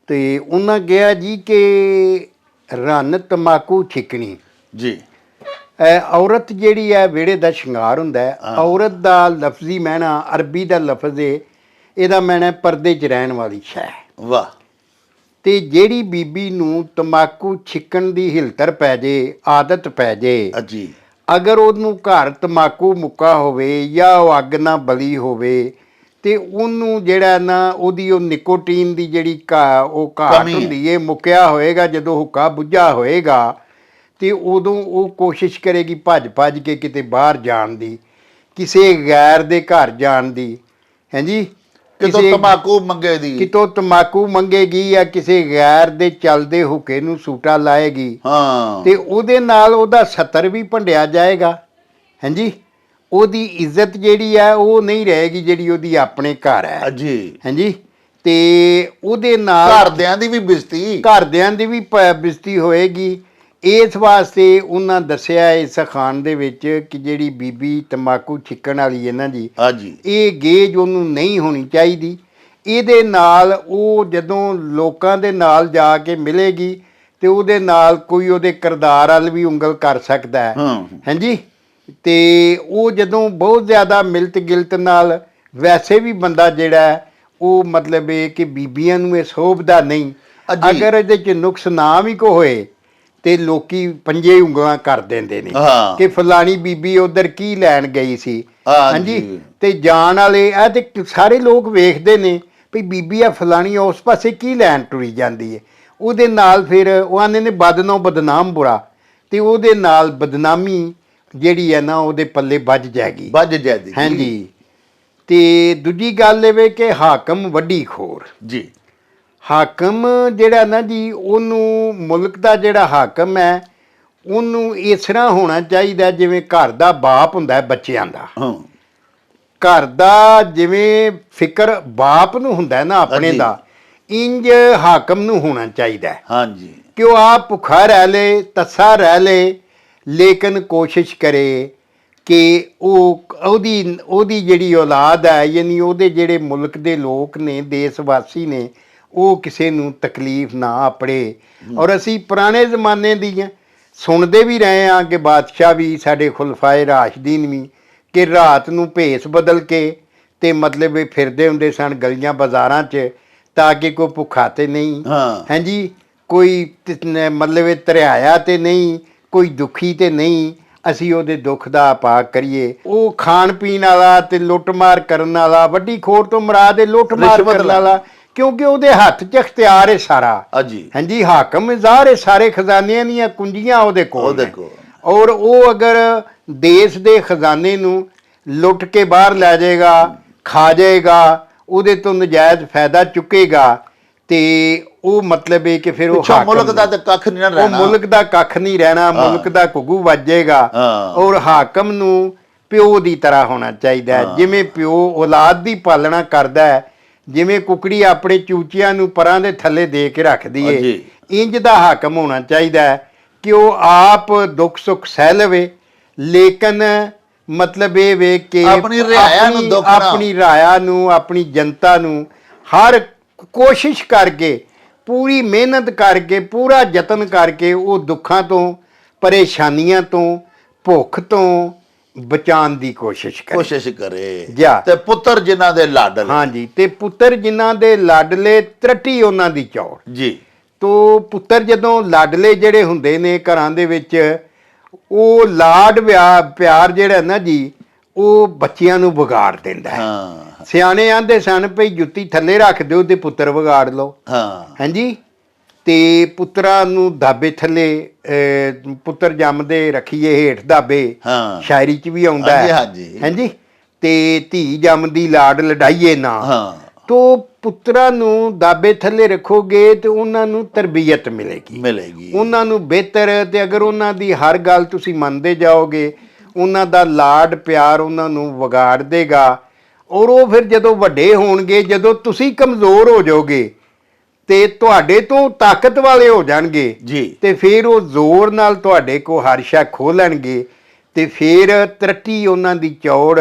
S2: ਤੇ ਉਹਨਾਂ ਕਿਹਾ ਜੀ ਕਿ ਰੰਨ ਤਮਾਕੂ ਛਿਕਣੀ
S1: ਜੀ।
S2: ਔਰਤ ਜਿਹੜੀ ਹੈ ਵਿਹੜੇ ਦਾ ਸ਼ਿੰਗਾਰ ਹੁੰਦਾ ਹੈ। ਔਰਤ ਦਾ ਲਫ਼ਜ਼ੀ ਮਾਇਨਾ, ਅਰਬੀ ਦਾ ਲਫ਼ਜ਼ ਹੈ, ਇਹਦਾ ਮਾਇਨਾ ਪਰਦੇ 'ਚ ਰਹਿਣ ਵਾਲੀ ਸ਼ੈ।
S1: ਵਾਹ।
S2: ਤੇ ਜਿਹੜੀ ਬੀਬੀ ਨੂੰ ਤੰਬਾਕੂ ਛਿੱਕਣ ਦੀ ਹਿਲਤਰ ਪੈ ਜੇ, ਆਦਤ ਪੈ ਜੇ,
S1: ਜੀ,
S2: ਅਗਰ ਉਹਨੂੰ ਘਰ ਤੰਬਾਕੂ ਮੁੱਕਾ ਹੋਵੇ ਜਾਂ ਉਹ ਅੱਗ ਨਾ ਬਲੀ ਹੋਵੇ ਤੇ ਉਹਨੂੰ ਜਿਹੜਾ ਨਾ ਉਹਦੀ ਉਹ ਨਿਕੋਟੀਨ ਦੀ ਜਿਹੜੀ ਉਹ ਘਾਟ ਹੁੰਦੀ ਏ, ਮੁੱਕਿਆ ਹੋਏਗਾ ਜਦੋਂ ਹੁੱਕਾ ਬੁੱਝਾ ਹੋਏਗਾ ਤੇ ਉਦੋਂ ਉਹ ਕੋਸ਼ਿਸ਼ ਕਰੇਗੀ ਭੱਜ ਕੇ ਕਿਤੇ ਬਾਹਰ ਜਾਣ ਦੀ, ਕਿਸੇ ਗੈਰ ਦੇ ਘਰ ਜਾਣ ਦੀ। ਹਾਂਜੀ,
S1: ਕਿਤੋਂ ਤੰਬਾਕੂ ਮੰਗੇ ਦੀ,
S2: ਕਿਤੋਂ ਤੰਬਾਕੂ ਮੰਗੇਗੀ ਜਾਂ ਕਿਸੇ ਗੈਰ ਦੇ ਚੱਲਦੇ ਹੁੱਕੇ ਨੂੰ ਸੂਟਾ ਲਾਏਗੀ।
S1: ਹਾਂ।
S2: ਤੇ ਉਹਦੇ ਨਾਲ ਉਹਦਾ ਸਤਰ ਵੀ ਭੰਡਿਆ ਜਾਏਗਾ। ਹਾਂਜੀ, ਉਹਦੀ ਇੱਜ਼ਤ ਜਿਹੜੀ ਹੈ ਉਹ ਨਹੀਂ ਰਹੇਗੀ ਜਿਹੜੀ ਉਹਦੀ ਆਪਣੇ ਘਰ ਹੈ
S1: ਜੀ।
S2: ਹਾਂਜੀ, ਤੇ ਉਹਦੇ ਨਾਲ
S1: ਘਰਦਿਆਂ ਦੀ ਵੀ
S2: ਵੀ ਬਿਜ਼ਤੀ ਹੋਏਗੀ। ਇਸ ਵਾਸਤੇ ਉਹਨਾਂ ਦੱਸਿਆ ਇਸ ਅਖਾਣ ਦੇ ਵਿੱਚ ਕਿ ਜਿਹੜੀ ਬੀਬੀ ਤੰਬਾਕੂ ਛਿੱਕਣ ਵਾਲੀ ਹੈ ਨਾ ਜੀ, ਇਹ ਗੇਜ ਉਹਨੂੰ ਨਹੀਂ ਹੋਣੀ ਚਾਹੀਦੀ। ਇਹਦੇ ਨਾਲ ਉਹ ਜਦੋਂ ਲੋਕਾਂ ਦੇ ਨਾਲ ਜਾ ਕੇ ਮਿਲੇਗੀ ਤੇ ਉਹਦੇ ਨਾਲ ਕੋਈ ਉਹਦੇ ਕਿਰਦਾਰ ਵੱਲ ਵੀ ਉਂਗਲ ਕਰ ਸਕਦਾ ਹੈ। ਹਾਂਜੀ, ਤੇ ਉਹ ਜਦੋਂ ਬਹੁਤ ਜ਼ਿਆਦਾ ਮਿਲਤ ਗਿਲਤ ਨਾਲ, ਵੈਸੇ ਵੀ ਬੰਦਾ ਜਿਹੜਾ ਉਹ ਮਤਲਬ ਇਹ ਕਿ ਬੀਬੀਆਂ ਨੂੰ ਇਹ ਸੋਭਦਾ ਨਹੀਂ। ਅਗਰ ਇਹਦੇ 'ਚ ਨੁਕਸ ਨਾ ਵੀ ਕੋ ਹੋਏ ਤੇ ਲੋਕੀ ਪੰਜੇ ਉਂਗਲਾਂ ਕਰ ਦਿੰਦੇ ਨੇ ਕਿ ਫਲਾਣੀ ਬੀਬੀ ਉਧਰ ਕੀ ਲੈਣ ਗਈ ਸੀ। ਹਾਂਜੀ, ਤੇ ਜਾਣ ਵਾਲੇ ਇਹ ਤੇ ਸਾਰੇ ਲੋਕ ਵੇਖਦੇ ਨੇ ਵੀ ਬੀਬੀ ਆ ਫਲਾਣੀ ਉਸ ਪਾਸੇ ਕੀ ਲੈਣ ਟੁਰੀ ਜਾਂਦੀ ਹੈ। ਉਹਦੇ ਨਾਲ ਫਿਰ ਉਹ ਆਂਦੇ ਨੇ ਬਦਨੋਂ ਬਦਨਾਮ ਬੁਰਾ, ਤੇ ਉਹਦੇ ਨਾਲ ਬਦਨਾਮੀ ਜਿਹੜੀ ਹੈ ਨਾ ਉਹਦੇ ਪੱਲੇ ਵੱਜ ਜਾਏਗੀ। ਹਾਂਜੀ, ਤੇ ਦੂਜੀ ਗੱਲ ਇਹ ਵੇ ਕਿ ਹਾਕਮ ਵੱਡੀ ਖੋਰ
S1: ਜੀ।
S2: ਹਾਕਮ ਜਿਹੜਾ ਨਾ ਜੀ, ਉਹਨੂੰ ਮੁਲਕ ਦਾ ਜਿਹੜਾ ਹਾਕਮ ਹੈ ਉਹਨੂੰ ਇਸ ਤਰ੍ਹਾਂ ਹੋਣਾ ਚਾਹੀਦਾ ਜਿਵੇਂ ਘਰ ਦਾ ਬਾਪ ਹੁੰਦਾ ਬੱਚਿਆਂ ਦਾ। ਘਰ ਦਾ ਜਿਵੇਂ ਫਿਕਰ ਬਾਪ ਨੂੰ ਹੁੰਦਾ ਨਾ ਆਪਣੇ ਦਾ, ਇੰਜ ਹਾਕਮ ਨੂੰ ਹੋਣਾ ਚਾਹੀਦਾ।
S1: ਹਾਂਜੀ,
S2: ਕਿ ਉਹ ਆਪ ਭੁੱਖਾ ਰਹਿ ਲੇ, ਤੱਸਾ ਰਹਿ ਲੇ, ਲੇਕਿਨ ਕੋਸ਼ਿਸ਼ ਕਰੇ ਕਿ ਉਹਦੀ ਜਿਹੜੀ ਔਲਾਦ ਹੈ, ਯਾਨੀ ਉਹਦੇ ਜਿਹੜੇ ਮੁਲਕ ਦੇ ਲੋਕ ਨੇ, ਦੇਸ਼ ਵਾਸੀ ਨੇ, ਉਹ ਕਿਸੇ ਨੂੰ ਤਕਲੀਫ ਨਾ ਆਪਣੇ। ਔਰ ਅਸੀਂ ਪੁਰਾਣੇ ਜ਼ਮਾਨੇ ਦੀਆਂ ਸੁਣਦੇ ਵੀ ਰਹੇ ਹਾਂ ਕਿ ਬਾਦਸ਼ਾਹ ਵੀ ਸਾਡੇ ਖੁਲਫਾਏ ਰਾਸ਼ਦੀਨ ਵੀ ਕਿ ਰਾਤ ਨੂੰ ਭੇਸ ਬਦਲ ਕੇ ਤੇ ਮਤਲਬ ਇਹ ਫਿਰਦੇ ਹੁੰਦੇ ਸਨ ਗਲੀਆਂ ਬਾਜ਼ਾਰਾਂ 'ਚ ਤਾਂ ਕਿ ਕੋਈ ਭੁੱਖਾ ਤੇ ਨਹੀਂ,
S1: ਹਾਂ।
S2: ਹਾਂਜੀ, ਕੋਈ ਮਤਲਬ ਇਹ ਧਰਿਆਇਆ ਤੇ ਨਹੀਂ, ਕੋਈ ਦੁਖੀ ਤੇ ਨਹੀਂ, ਅਸੀਂ ਉਹਦੇ ਦੁੱਖ ਦਾ ਆਪਾਕ ਕਰੀਏ। ਉਹ ਖਾਣ ਪੀਣ ਵਾਲਾ ਤੇ ਲੁੱਟਮਾਰ ਕਰਨ ਵਾਲਾ, ਵੱਡੀ ਖੋਰ ਤੋਂ ਮੁਰਾਦ ਇਹ ਲੁੱਟਮਾਰ
S1: ਰਿਸ਼ਵਤ
S2: ਕਰਨ ਵਾਲਾ, ਕਿਉਂਕਿ ਉਹਦੇ ਹੱਥ 'ਚ ਅਖਤਿਆਰ ਹੈ ਸਾਰਾ।
S1: ਹਾਂਜੀ
S2: ਹਾਂਜੀ, ਹਾਕਮ ਜ਼ਾਹਰ ਹੈ, ਸਾਰੇ ਖਜ਼ਾਨਿਆਂ ਦੀਆਂ ਕੁੰਜੀਆਂ ਉਹਦੇ ਕੋਲ
S1: ਉਹਦੇ
S2: ਨੇ।
S1: ਕੋਲ।
S2: ਔਰ ਉਹ ਅਗਰ ਦੇਸ਼ ਦੇ ਖਜ਼ਾਨੇ ਨੂੰ ਲੁੱਟ ਕੇ ਬਾਹਰ ਲੈ ਜਾਏਗਾ, ਖਾ ਜਾਏਗਾ, ਉਹਦੇ ਤੋਂ ਨਜਾਇਜ਼ ਫਾਇਦਾ ਚੁੱਕੇਗਾ ਤੇ ਉਹ ਮਤਲਬ ਇਹ ਕਿ ਫਿਰ ਉਹ
S1: ਪਿੱਛੋਂ ਮੁਲਕ ਦਾ
S2: ਹਾਕਮ
S1: ਤੇ ਕੱਖ ਨਹੀਂ ਨਾ
S2: ਉਹ
S1: ਰਹਿਣਾ।
S2: ਮੁਲਕ ਦਾ ਕੱਖ ਨਹੀਂ ਰਹਿਣਾ, ਮੁਲਕ ਦਾ ਘੁੱਗੂ ਵੱਜੇਗਾ।
S1: ਹਾਂ।
S2: ਔਰ ਹਾਕਮ ਨੂੰ ਪਿਓ ਦੀ ਤਰ੍ਹਾਂ ਹੋਣਾ ਚਾਹੀਦਾ ਹੈ, ਜਿਵੇਂ ਪਿਓ ਔਲਾਦ ਦੀ ਪਾਲਣਾ ਕਰਦਾ ਹੈ, ਜਿਵੇਂ ਕੁਕੜੀ ਆਪਣੇ ਚੂਚਿਆਂ ਨੂੰ ਪਰਾਂ ਦੇ ਥੱਲੇ ਦੇ ਕੇ ਰੱਖਦੀ ਏ,
S1: ਹਾਂਜੀ।
S2: ਇੰਜ ਦਾ ਹਾਕਮ ਹੋਣਾ ਚਾਹੀਦਾ ਹੈ ਕਿ ਉਹ ਆਪ ਦੁੱਖ ਸੁੱਖ ਸਹਿ ਲਵੇ, ਲੇਕਿਨ ਮਤਲਬ ਇਹ ਵੇਖ ਕੇ
S1: ਆਪਣੀ ਰਿਆਇਆ ਨੂੰ ਦੁੱਖ ਨਾ,
S2: ਆਪਣੀ ਰਾਇਆ ਨੂੰ, ਆਪਣੀ ਜਨਤਾ ਨੂੰ ਹਰ ਕੋਸ਼ਿਸ਼ ਕਰਕੇ, ਪੂਰੀ ਮਿਹਨਤ ਕਰਕੇ, ਪੂਰਾ ਯਤਨ ਕਰਕੇ ਉਹ ਦੁੱਖਾਂ ਤੋਂ, ਪਰੇਸ਼ਾਨੀਆਂ ਤੋਂ, ਭੁੱਖ ਤੋਂ ਬਚਾਉਣ ਦੀ ਕੋਸ਼ਿਸ਼ ਕਰੇ।
S1: ਕੋਸ਼ਿਸ਼ ਕਰੇ।
S2: ਜਾ।
S1: ਤੇ ਪੁੱਤਰ ਜਿਨ੍ਹਾਂ ਦੇ ਲਾਡਲੇ।
S2: ਹਾਂਜੀ, ਤੇ ਪੁੱਤਰ ਜਿਨ੍ਹਾਂ ਦੇ ਲਾਡਲੇ, ਤਰੱਟੀ ਉਹਨਾਂ ਦੀ ਚੌੜ।
S1: ਜੀ।
S2: ਤੋ ਪੁੱਤਰ ਜਦੋਂ ਲਾਡਲੇ ਜਿਹੜੇ ਹੁੰਦੇ ਨੇ ਘਰਾਂ ਦੇ ਵਿੱਚ, ਉਹ ਲਾਡ ਪਿਆਰ ਜਿਹੜਾ ਨਾ ਜੀ, ਉਹ ਬੱਚਿਆਂ ਨੂੰ ਵਿਗਾੜ ਦਿੰਦਾ ਹੈ।
S1: ਹਾਂ
S2: ਸਿਆਣੇ ਆਂਦੇ ਸਨ ਭਈ ਜੁੱਤੀ ਥੱਲੇ ਰੱਖ ਦਿਓ ਤੇ ਪੁੱਤਰ ਵਿਗਾੜ ਲਓ।
S1: ਹਾਂ
S2: ਹਾਂਜੀ, ਤੇ ਪੁੱਤਰਾਂ ਨੂੰ ਦਾਬੇ ਥੱਲੇ ਪੁੱਤਰ ਜੰਮਦੇ ਰੱਖੀਏ ਹੇਠ ਦਾਬੇ,
S1: ਹਾਂ।
S2: ਸ਼ਾਇਰੀ 'ਚ ਵੀ ਆਉਂਦਾ ਹੈ।
S1: ਹਾਂਜੀ।
S2: ਹਾਂਜੀ, ਤੇ ਧੀ ਜੰਮਦੀ ਲਾਡ ਲਡਾਈਏ ਨਾ।
S1: ਹਾਂ।
S2: ਤੋ ਪੁੱਤਰਾਂ ਨੂੰ ਦਾਬੇ ਥੱਲੇ ਰੱਖੋਗੇ ਤੇ ਉਹਨਾਂ ਨੂੰ ਤਰਬੀਅਤ ਮਿਲੇਗੀ, ਉਹਨਾਂ ਨੂੰ ਬਿਹਤਰ। ਤੇ ਅਗਰ ਉਹਨਾਂ ਦੀ ਹਰ ਗੱਲ ਤੁਸੀਂ ਮੰਨਦੇ ਜਾਓਗੇ, ਉਹਨਾਂ ਦਾ ਲਾਡ ਪਿਆਰ ਉਹਨਾਂ ਨੂੰ ਵਿਗਾੜ ਦੇਗਾ। ਔਰ ਉਹ ਫਿਰ ਜਦੋਂ ਵੱਡੇ ਹੋਣਗੇ, ਜਦੋਂ ਤੁਸੀਂ ਕਮਜ਼ੋਰ ਹੋ ਜਾਓਗੇ ਤੇ ਤੁਹਾਡੇ ਤੋਂ ਤਾਕਤ ਵਾਲੇ ਹੋ ਜਾਣਗੇ
S1: ਜੀ।
S2: ਤੇ ਫਿਰ ਉਹ ਜ਼ੋਰ ਨਾਲ ਤੁਹਾਡੇ ਕੋ ਹਰ ਸ਼ੈ ਖੋਹ ਲੈਣਗੇ ਤੇ ਫਿਰ ਤਰੱਕੀ ਉਹਨਾਂ ਦੀ ਚੌੜ,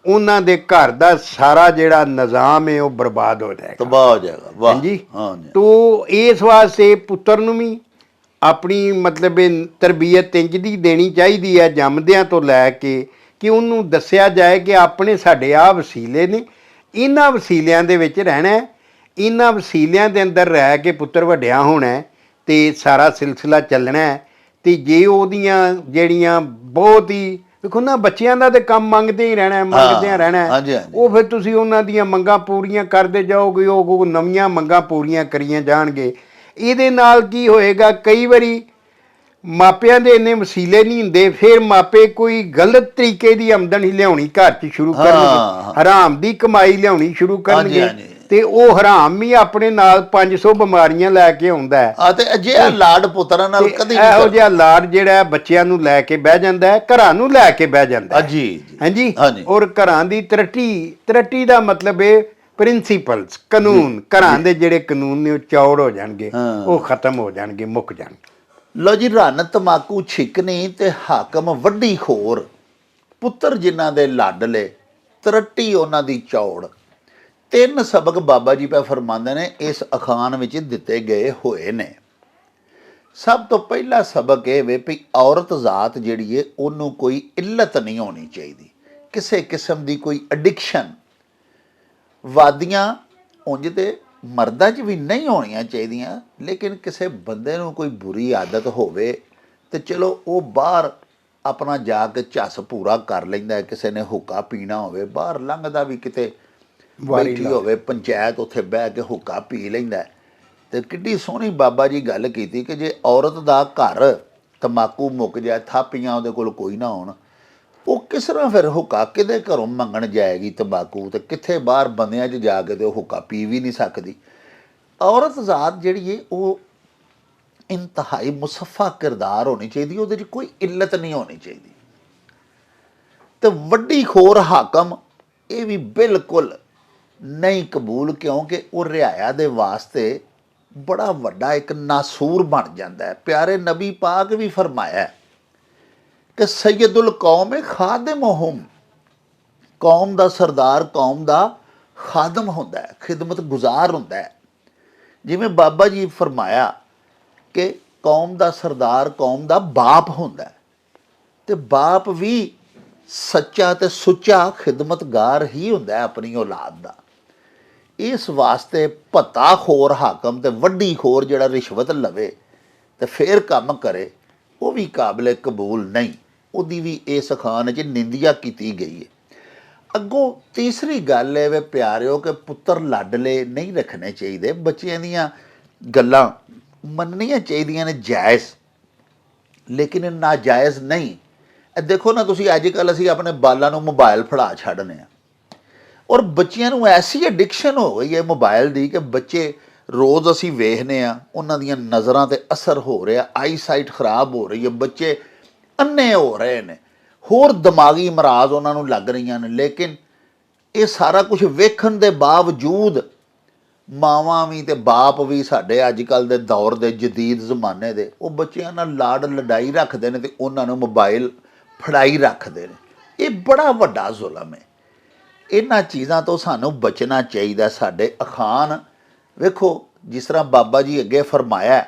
S2: ਉਹਨਾਂ ਦੇ ਘਰ ਦਾ ਸਾਰਾ ਜਿਹੜਾ ਨਿਜ਼ਾਮ ਹੈ ਉਹ ਬਰਬਾਦ ਹੋ ਜਾਏਗਾ,
S1: ਤਬਾਹ ਹੋ ਜਾਏਗਾ। ਵਾਹ।
S2: ਹਾਂਜੀ।
S1: ਹਾਂਜੀ।
S2: ਤੋ ਇਸ ਵਾਸਤੇ ਪੁੱਤਰ ਨੂੰ ਵੀ ਆਪਣੀ ਮਤਲਬ ਤਰਬੀਅਤ ਇੰਜ ਦੀ ਦੇਣੀ ਚਾਹੀਦੀ ਹੈ ਜੰਮਦਿਆਂ ਤੋਂ ਲੈ ਕੇ, ਕਿ ਉਹਨੂੰ ਦੱਸਿਆ ਜਾਏ ਕਿ ਆਪਣੇ ਸਾਡੇ ਆਹ ਵਸੀਲੇ ਨੇ, ਇਹਨਾਂ ਵਸੀਲਿਆਂ ਦੇ ਵਿੱਚ ਰਹਿਣਾ ਹੈ, ਇਹਨਾਂ ਵਸੀਲਿਆਂ ਦੇ ਅੰਦਰ ਰਹਿ ਕੇ ਪੁੱਤਰ ਵੱਡਿਆ ਹੋਣਾ ਹੈ ਤੇ ਸਾਰਾ ਸਿਲਸਿਲਾ ਚੱਲਣਾ ਹੈ। ਤੇ ਜੇ ਉਹਦੀਆਂ ਜਿਹੜੀਆਂ ਬਹੁਤ ਹੀ, ਦੇਖੋ ਨਾ, ਬੱਚਿਆਂ ਦਾ ਤੇ ਕੰਮ ਮੰਗਦੇ ਹੀ ਰਹਿਣਾ, ਮੰਗਦਿਆਂ ਰਹਿਣਾ ਹੈ।
S1: ਹਾਂਜੀ, ਹਾਂਜੀ।
S2: ਉਹ ਫਿਰ ਤੁਸੀਂ ਉਹਨਾਂ ਦੀਆਂ ਮੰਗਾਂ ਪੂਰੀਆਂ ਕਰਦੇ ਜਾਓਗੇ, ਉਹ ਨਵੀਆਂ ਮੰਗਾਂ ਪੂਰੀਆਂ ਕਰੀਆਂ ਜਾਣਗੇ। ਇਹਦੇ ਨਾਲ ਕੀ ਹੋਏਗਾ, ਕਈ ਵਾਰੀ ਮਾਪਿਆਂ ਦੇ ਇੰਨੇ ਵਸੀਲੇ ਨਹੀਂ ਹੁੰਦੇ, ਫਿਰ ਮਾਪੇ ਕੋਈ ਗਲਤ ਤਰੀਕੇ ਦੀ ਆਮਦਨ ਹੀ ਲਿਆਉਣੀ ਘਰ 'ਚ ਸ਼ੁਰੂ ਕਰਨਗੇ, ਹਰਾਮ ਦੀ ਕਮਾਈ ਲਿਆਉਣੀ ਸ਼ੁਰੂ ਕਰਨਗੇ ਤੇ ਉਹ ਹਰਾਮ ਵੀ ਆਪਣੇ ਨਾਲ 500 ਬਿਮਾਰੀਆਂ ਲੈ ਕੇ ਆਉਂਦਾ ਹੈ।
S1: ਆ ਤੇ ਅਜਿਹਾ ਲਾਡ ਪੁੱਤਰਾਂ ਨਾਲ ਕਦੀ ਨਹੀਂ
S2: ਇਹੋ ਜਿਹਾ ਲਾਡ ਜਿਹੜਾ ਬੱਚਿਆਂ ਨੂੰ ਲੈ ਕੇ ਬਹਿ ਜਾਂਦਾ ਹੈ, ਘਰਾਂ ਨੂੰ ਲੈ ਕੇ ਬਹਿ ਜਾਂਦਾ ਹੈ।
S1: ਜੀ।
S2: ਹਾਂਜੀ।
S1: ਹਾਂਜੀ।
S2: ਔਰ ਘਰਾਂ ਦੀ ਤਰੱਕੀ ਦਾ ਮਤਲਬ ਹੈ ਪ੍ਰਿੰਸੀਪਲਸ, ਕਾਨੂੰਨ, ਘਰਾਂ ਦੇ ਜਿਹੜੇ ਕਾਨੂੰਨ ਨੇ ਉਹ ਚੌੜ ਹੋ ਜਾਣਗੇ, ਉਹ ਖਤਮ ਹੋ ਜਾਣਗੇ, ਮੁੱਕ ਜਾਣਗੇ।
S1: ਲੋ ਜੀ, ਰੰਨ ਤਮਾਕੂ ਛਿਕਣੀ ਤੇ ਹਾਕਮ ਵੱਡੀ ਖੋਰ, ਪੁੱਤਰ ਜਿਨ੍ਹਾਂ ਦੇ ਲਾਡਲੇ, ਤਰੱਟੀ ਉਹਨਾਂ ਦੀ ਚੌੜ। 3 ਸਬਕ ਬਾਬਾ ਜੀ ਪੈ ਫਰਮਾਉਂਦੇ ਨੇ ਇਸ ਅਖਾਣ ਵਿੱਚ ਦਿੱਤੇ ਗਏ ਹੋਏ ਨੇ। ਸਭ ਤੋਂ ਪਹਿਲਾ ਸਬਕ ਇਹ ਵੇ ਵੀ ਔਰਤ ਜ਼ਾਤ ਜਿਹੜੀ ਏ ਉਹਨੂੰ ਕੋਈ ਇੱਲਤ ਨਹੀਂ ਹੋਣੀ ਚਾਹੀਦੀ, ਕਿਸੇ ਕਿਸਮ ਦੀ ਕੋਈ ਐਡਿਕਸ਼ਨ। ਵਾਦੀਆਂ ਉਂਝ ਤੇ ਮਰਦਾਂ 'ਚ ਵੀ ਨਹੀਂ ਹੋਣੀਆਂ ਚਾਹੀਦੀਆਂ, ਲੇਕਿਨ ਕਿਸੇ ਬੰਦੇ ਨੂੰ ਕੋਈ ਬੁਰੀ ਆਦਤ ਹੋਵੇ ਤੇ ਚਲੋ ਉਹ ਬਾਹਰ ਆਪਣਾ ਜਾ ਕੇ ਝੱਸ ਪੂਰਾ ਕਰ ਲੈਂਦਾ ਹੈ। ਕਿਸੇ ਨੇ ਹੁੱਕਾ ਪੀਣਾ ਹੋਵੇ, ਬਾਹਰ ਲੰਘਦਾ ਵੀ ਕਿਤੇ ਬੈਠੀ ਹੋਵੇ ਪੰਚਾਇਤ, ਉੱਥੇ ਬਹਿ ਕੇ ਹੁੱਕਾ ਪੀ ਲੈਂਦਾ। ਤੇ ਕਿੱਡੀ ਸੋਹਣੀ ਬਾਬਾ ਜੀ ਗੱਲ ਕੀਤੀ ਕਿ ਜੇ ਔਰਤ ਦਾ ਘਰ ਤੰਬਾਕੂ ਮੁੱਕ ਜਾਏ, ਥਾਪੀਆਂ ਉਹਦੇ ਕੋਲ ਕੋਈ ਨਾ ਹੋਣ, ਉਹ ਕਿਸ ਤਰ੍ਹਾਂ ਫਿਰ ਹੁੱਕਾ ਕਿਹਦੇ ਘਰੋਂ ਮੰਗਣ ਜਾਏਗੀ ਤੰਬਾਕੂ, ਤੇ ਕਿੱਥੇ ਬਾਹਰ ਬੰਦਿਆਂ 'ਚ ਜਾ ਕੇ ਤੇ ਉਹ ਹੁੱਕਾ ਪੀ ਵੀ ਨਹੀਂ ਸਕਦੀ। ਔਰਤ ਜ਼ਾਤ ਜਿਹੜੀ ਹੈ ਉਹ ਇੰਤਹਾਈ ਮੁਸੱਫਾ ਕਿਰਦਾਰ ਹੋਣੀ ਚਾਹੀਦੀ, ਉਹਦੇ 'ਚ ਕੋਈ ਇੱਲਤ ਨਹੀਂ ਹੋਣੀ ਚਾਹੀਦੀ। ਤੇ ਵੱਡੀ ਖੋਰ ਹਾਕਮ ਇਹ ਵੀ ਬਿਲਕੁਲ ਨਹੀਂ ਕਬੂਲ, ਕਿਉਂਕਿ ਉਹ ਰਿਆਇਆ ਦੇ ਵਾਸਤੇ ਬੜਾ ਵੱਡਾ ਇੱਕ ਨਾਸੂਰ ਬਣ ਜਾਂਦਾ ਹੈ। ਪਿਆਰੇ ਨਬੀ ਪਾਕ ਵੀ ਫਰਮਾਇਆ ਕਿ ਸੈਯਦੁਲ ਕੌਮ ਖਾਦਿਮਹੁਮ, ਕੌਮ ਦਾ ਸਰਦਾਰ ਕੌਮ ਦਾ ਖਾਦਮ ਹੁੰਦਾ ਹੈ, ਖਿਦਮਤ ਗੁਜ਼ਾਰ ਹੁੰਦਾ ਹੈ। ਜਿਵੇਂ ਬਾਬਾ ਜੀ ਫਰਮਾਇਆ ਕਿ ਕੌਮ ਦਾ ਸਰਦਾਰ ਕੌਮ ਦਾ ਬਾਪ ਹੁੰਦਾ ਹੈ, ਤੇ ਬਾਪ ਵੀ ਸੱਚਾ ਤੇ ਸੁੱਚਾ ਖਿਦਮਤਗਾਰ ਹੀ ਹੁੰਦਾ ਹੈ ਆਪਣੀ ਔਲਾਦ ਦਾ। ਇਸ ਵਾਸਤੇ ਭੱਤਾਖੋਰ ਹਾਕਮ ਤੇ ਵੱਡੀ ਖੋਰ ਜਿਹੜਾ ਰਿਸ਼ਵਤ ਲਵੇ ਤੇ ਫਿਰ ਕੰਮ ਕਰੇ, ਉਹ ਵੀ ਕਾਬਲੇ ਕਬੂਲ ਨਹੀਂ। ਉਹਦੀ ਵੀ ਇਸ ਅਖਾਣ 'ਚ ਨਿੰਦਿਆ ਕੀਤੀ ਗਈ ਹੈ। ਅੱਗੋਂ ਤੀਸਰੀ ਗੱਲ ਹੈ ਵੇ ਪਿਆਰਿਓ ਕਿ ਪੁੱਤਰ ਲਾਡਲੇ ਨਹੀਂ ਰੱਖਣੇ ਚਾਹੀਦੇ। ਬੱਚਿਆਂ ਦੀਆਂ ਗੱਲਾਂ ਮੰਨਣੀਆਂ ਚਾਹੀਦੀਆਂ ਨੇ ਜਾਇਜ਼, ਲੇਕਿਨ ਨਾਜਾਇਜ਼ ਨਹੀਂ। ਇਹ ਦੇਖੋ ਨਾ ਤੁਸੀਂ, ਅੱਜ ਕੱਲ੍ਹ ਅਸੀਂ ਆਪਣੇ ਬਾਲਾਂ ਨੂੰ ਮੋਬਾਈਲ ਫੜਾ ਛੱਡਨੇ ਆ, ਔਰ ਬੱਚਿਆਂ ਨੂੰ ਐਸੀ ਐਡਿਕਸ਼ਨ ਹੋ ਗਈ ਹੈ ਮੋਬਾਈਲ ਦੀ ਕਿ ਬੱਚੇ ਰੋਜ਼ ਅਸੀਂ ਵੇਖਦੇ ਆ, ਉਹਨਾਂ ਦੀਆਂ ਨਜ਼ਰਾਂ 'ਤੇ ਅਸਰ ਹੋ ਰਿਹਾ, ਆਈ ਸਾਈਟ ਖਰਾਬ ਹੋ ਰਹੀ ਹੈ, ਬੱਚੇ ਅੰਨੇ ਹੋ ਰਹੇ ਨੇ, ਹੋਰ ਦਿਮਾਗੀ ਅਮਰਾਜ਼ ਉਹਨਾਂ ਨੂੰ ਲੱਗ ਰਹੀਆਂ ਨੇ। ਲੇਕਿਨ ਇਹ ਸਾਰਾ ਕੁਝ ਵੇਖਣ ਦੇ ਬਾਵਜੂਦ ਮਾਵਾਂ ਵੀ ਤੇ ਬਾਪ ਵੀ ਸਾਡੇ ਅੱਜ ਕੱਲ੍ਹ ਦੇ ਦੌਰ ਦੇ ਜਦੀਦ ਜ਼ਮਾਨੇ ਦੇ, ਉਹ ਬੱਚਿਆਂ ਨਾਲ ਲਾਡ ਲਡਾਈ ਰੱਖਦੇ ਨੇ ਤੇ ਉਹਨਾਂ ਨੂੰ ਮੋਬਾਈਲ ਫੜਾਈ ਰੱਖਦੇ ਨੇ। ਇਹ ਬੜਾ ਵੱਡਾ ਜ਼ੁਲਮ ਹੈ। ਇਹਨਾਂ ਚੀਜ਼ਾਂ ਤੋਂ ਸਾਨੂੰ ਬਚਣਾ ਚਾਹੀਦਾ। ਸਾਡੇ ਅਖਾਣ ਵੇਖੋ, ਜਿਸ ਤਰ੍ਹਾਂ ਬਾਬਾ ਜੀ ਅੱਗੇ ਫਰਮਾਇਆ